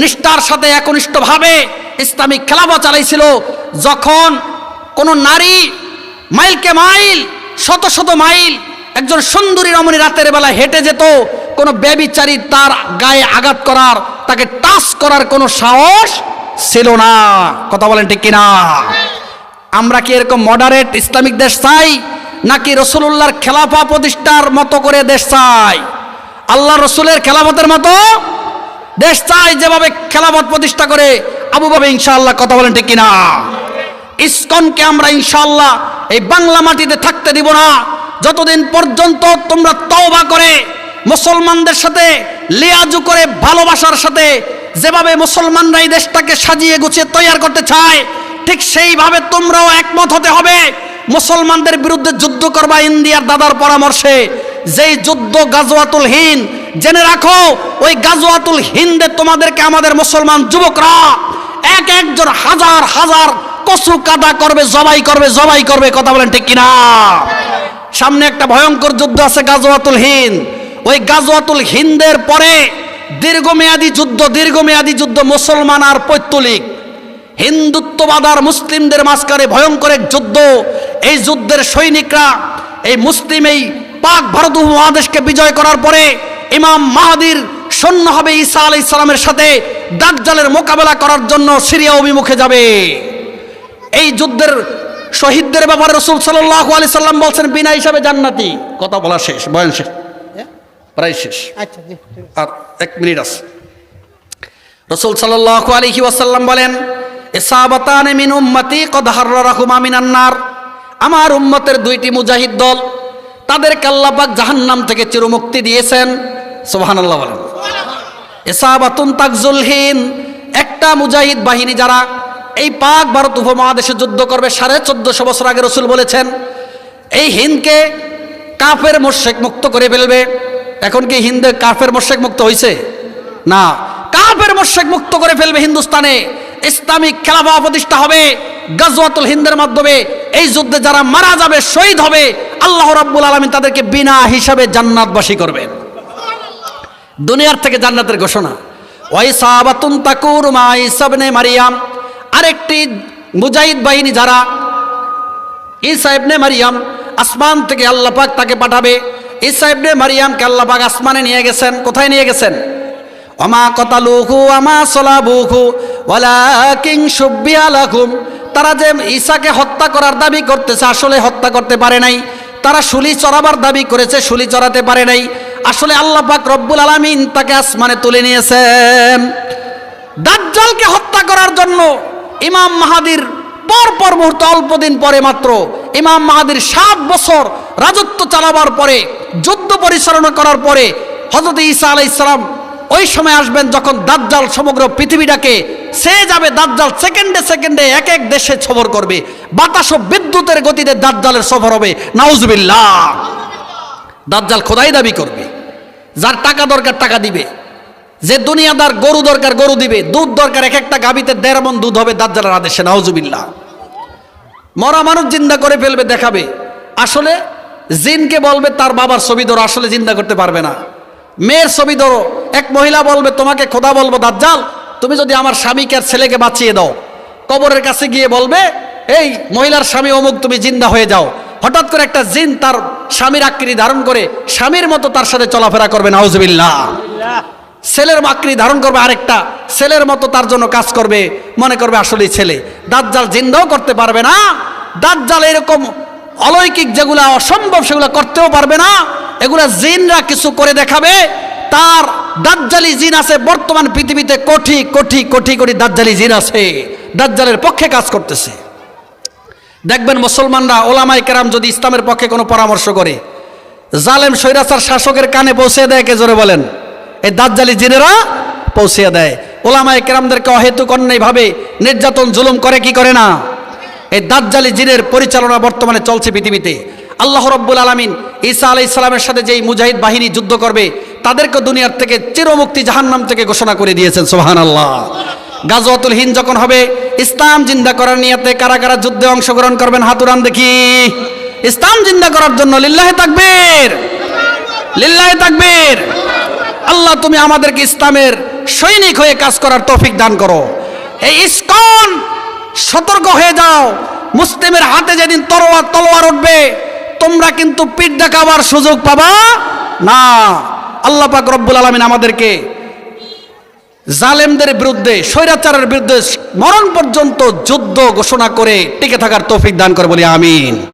নিষ্ঠার সাথে একনিষ্ঠভাবে ইসলামিক খেলাফত চালাইছিল। যখন কোন নারী মাইলকে মাইল, শত শত মাইল একজন সুন্দরী রমণী রাতের বেলা হেঁটে যেত, কোনো ব্যভিচারী তার গায়ে আঘাত করার, তাকে টাচ করার কোনো সাহস ছিল না। কথা বলেন ঠিক কিনা? আমরা কি এরকম মডারেট ইসলামিক দেশ চাই, নাকি রাসূলুল্লাহর খেলাফা প্রতিষ্ঠার মতো করে দেশ চাই? আল্লাহ রসুলের খেলাফতের মতো দেশ চাই, যেভাবে খেলাফত প্রতিষ্ঠা করে আবু বকর, ইনশাআল্লাহ। কথা বলেন ঠিক কিনা? ইসকনকে আমরা ইনশাআল্লাহ এই বাংলা মাটিতে থাকতে দিব না যতদিন পর্যন্ত তোমরা তওবা করে মুসলমানদের সাথে লিয়াজু করে ভালোবাসার সাথে যেভাবে মুসলমানরা এই দেশটাকে সাজিয়ে গুছিয়ে তৈরি করতে চায়, ঠিক সেইভাবে তোমরাও একমত হতে হবে। মুসলমানদের বিরুদ্ধে যুদ্ধ করবা ইন্ডিয়ার দাদার পরামর্শে। যেই যুদ্ধ গাজওয়াতুল হিন্দ, জেনে রাখো ওই গাজওয়াতুল হিন্দে তোমাদেরকে আমাদের মুসলমান যুবকরা একজন হাজার হাজার কসু কাটা করবে, জবাই করবে। কথা বলেন ঠিক কিনা? সামনে একটা ভয়ঙ্কর যুদ্ধ আছে, গাজওয়াতুল হিন্দ। ওই গাজওয়াতুল হিন্দের পরে দীর্ঘমেয়াদী যুদ্ধ মুসলমান আর পৈতলিক, হিন্দুত্ববাদ আর মুসলিমদের মাঝখানে ভয়ঙ্কর এক যুদ্ধ। এই যুদ্ধের সৈনিকরা এই মুসলিম এই পাক ভারত উপমহাদেশকে বিজয় করার পরে ইমাম মাহদির সৈন্য হবে ঈসা আলাইহিস সালামের সাথে, দাজ্জালের মোকাবেলা করার জন্য সিরিয়া অভিমুখে যাবে। এই যুদ্ধের শহীদদের ব্যাপারে রাসূল সাল্লাল্লাহু আলাইহি সাল্লাম বলছেন বিনা হিসাবে জান্নাতি। কথা বলা শেষ, বয়ান শেষ, প্রায় শেষ। আচ্ছা, আর 1 মিনিট আছে। রাসূল সাল্লাল্লাহু আলাইহি ওয়াসাল্লাম বলেন, ইসাবাতানে মিন উম্মতি কদ হাররাহুমা মিনান নার। আমার উম্মতের 2টি মুজাহিদ দল, তাদেরকে আল্লাহ পাক জাহান্নাম থেকে চিরমুক্তি দিয়েছেন। সুবহানাল্লাহ বলেন। ইসাবাতুন তাকজুল হিন্দ, একটা মুজাহিদ বাহিনী যারা এই পাক ভারত উপমহাদেশে যুদ্ধ করবে 1450 বছর আগে রাসূল বলেছেন, এই হিন্দকে কাফের মুশরিক মুক্ত করে ফেলবে। এখন কি হিন্দে কাফের মুশরিক মুক্ত হয়েছে? না, কাফের মুশরিক মুক্ত করে ফেলবে হিন্দুস্তানে। ইসলামিক খেলাফত প্রতিষ্ঠা হবে গাজওয়াতুল হিন্দের মাধ্যমে। এই যুদ্ধে যারা মারা যাবে, শহীদ হবে, আল্লাহ রাব্বুল আলামিন তাদেরকে বিনা হিসাবে জান্নাতবাসী করবেন। দুনিয়ার থেকে জান্নাতের ঘোষণা। ওয়াই সাহাবাতুন তাকুর মা ঈসা ইবনে মারিয়াম, আরেকটি মুজাহিদ বাহিনী যারা ঈসা ইবনে মারিয়াম আসমান থেকে আল্লাহ পাক তাকে পাঠাবে। ঈসা ইবনে মারিয়ামকে আল্লাহ পাক আসমানে নিয়ে গেছেন। কোথায় নিয়ে গেছেন? ওমা কতালুহু ওমা সলাবুহু ওয়ালাকিন শুব্বিহা লাহুম। তারা যে ঈসাকে হত্যা করার দাবি করতেছে, আসলে হত্যা করতে পারে নাই। তারা শুলি চড়াবার দাবি করেছে, শুলি চড়াতে পারে নাই। আসলে আল্লাহ পাক রব্বুল আলামিন তাকে আসমানে তুলে নিয়েছেন। দাজ্জালকে হত্যা করার জন্য ইমাম মাহাদির পর মুহূর্ত, অল্প দিন পরে মাত্র ইমাম মাহাদির 7 বছর রাজত্ব চালাবার পরে, যুদ্ধ পরিচালনা করার পরে হযরত ঈসা আলাইহিস সালাম ওই সময় আসবেন যখন দাজ্জাল সমগ্র পৃথিবীটাকে সে যাবে। দাজ্জাল সেকেন্ডে সেকেন্ডে এক এক দেশে সফর করবে। বাতাস ও বিদ্যুতের গতিতে দাজ্জালের সফর হবে। নাউজুবিল্লাহ। দাজ্জাল খোদাই দাবি করবে। যার টাকা দরকার টাকা দিবে, যে দুনিয়াদার গরু দরকার গরু দিবে, দুধ দরকার এক একটা গাভীতে 1.5 মণ দুধ হবে দাজ্জালের আদেশে। নাউজুবিল্লাহ। মরা মানুষ জিন্দা করে ফেলবে, দেখাবে। আসলে জিনকে বলবে তার বাবার ছবি ধরো, আসলে জিন্দা করতে পারবে না। মেয়ের ছবি ধরো, এক মহিলা বলবে তোমাকে খোদা বলবো দাজ্জাল, তুমি যদি আমার স্বামীকে আর ছেলেকে বাঁচিয়ে দাও। কবরের কাছে গিয়ে বলবে এই মহিলার স্বামী অমুক, তুমি জিন্দা হয়ে যাও। হঠাৎ করে একটা জিন তার স্বামীর আকৃতি ধারণ করে স্বামীর মতো তার সাথে চলাফেরা করবে। নাউজুবিল্লাহ। ছেলের আকৃতি ধারণ করবে, আরেকটা ছেলের মতো তার জন্য কাজ করবে, মনে করবে আসলেই ছেলে। দাজ্জাল জিন্দাও করতে পারবে না। দাজ্জাল এরকম অলৌকিক যেগুলা অসম্ভব সেগুলা করতেও পারবে না। এগুলা জিনরা কিছু করে দেখাবে। তার দাজ্জালি জিন আছে বর্তমান পৃথিবীতে, কোটি কোটি কোটি কোটি দাজ্জালি জিন আছে, দাজ্জালের পক্ষে কাজ করতেছে। দেখবেন মুসলমানরা, ওলামায়ে কেরাম যদি ইসলামের পক্ষে কোনো পরামর্শ করে, জালেম স্বৈরাচার শাসকের কানে পৌঁছে দেয়। কে জোরে বলেন? এই দাজ্জালি জিনেরা পৌঁছে দেয়। ওলামায়ে কেরামদেরকে অহেতুক অন্যায়ভাবে নির্যাতন জুলুম করে কি করে না? এই দাজ্জালি জিনের পরিচালনা বর্তমানে চলছে পৃথিবীতে। আল্লাহ রাব্বুল আলামিন ঈসা আলাইহিস সালামের সাথে যেই মুজাহিদ বাহিনী যুদ্ধ করবে তাদেরকে দুনিয়ার থেকে চিরমুক্তি জাহান্নাম থেকে ঘোষণা করে দিয়েছেন। সুবহানাল্লাহ। গাজওয়াতুল হিন্দ যখন হবে, ইসলাম জিন্দা করার নিয়তে কারা কারা যুদ্ধে অংশগ্রহণ করবেন? হাত উঠান দেখি। ইসলাম জিন্দা করার জন্য লিল্লাহি তাকবীর, লিল্লাহি তাকবীর। আল্লাহ তুমি আমাদেরকে ইসলামের সৈনিক হয়ে কাজ করার তৌফিক দান করো। এই ইসকন সতর্ক হয়ে যাও, মুসলিমের হাতে যেদিন তলোয়ার উঠবে তোমরা কিন্তু পিঠ দেখাবার সুযোগ পাবা না। আল্লাহ পাক রব্বুল আলামিন আমাদেরকে জালেমদের বিরুদ্ধে, স্বৈরাচারের বিরুদ্ধে মরণ পর্যন্ত যুদ্ধ ঘোষণা করে টিকে থাকার তৌফিক দান করে বলি আমিন।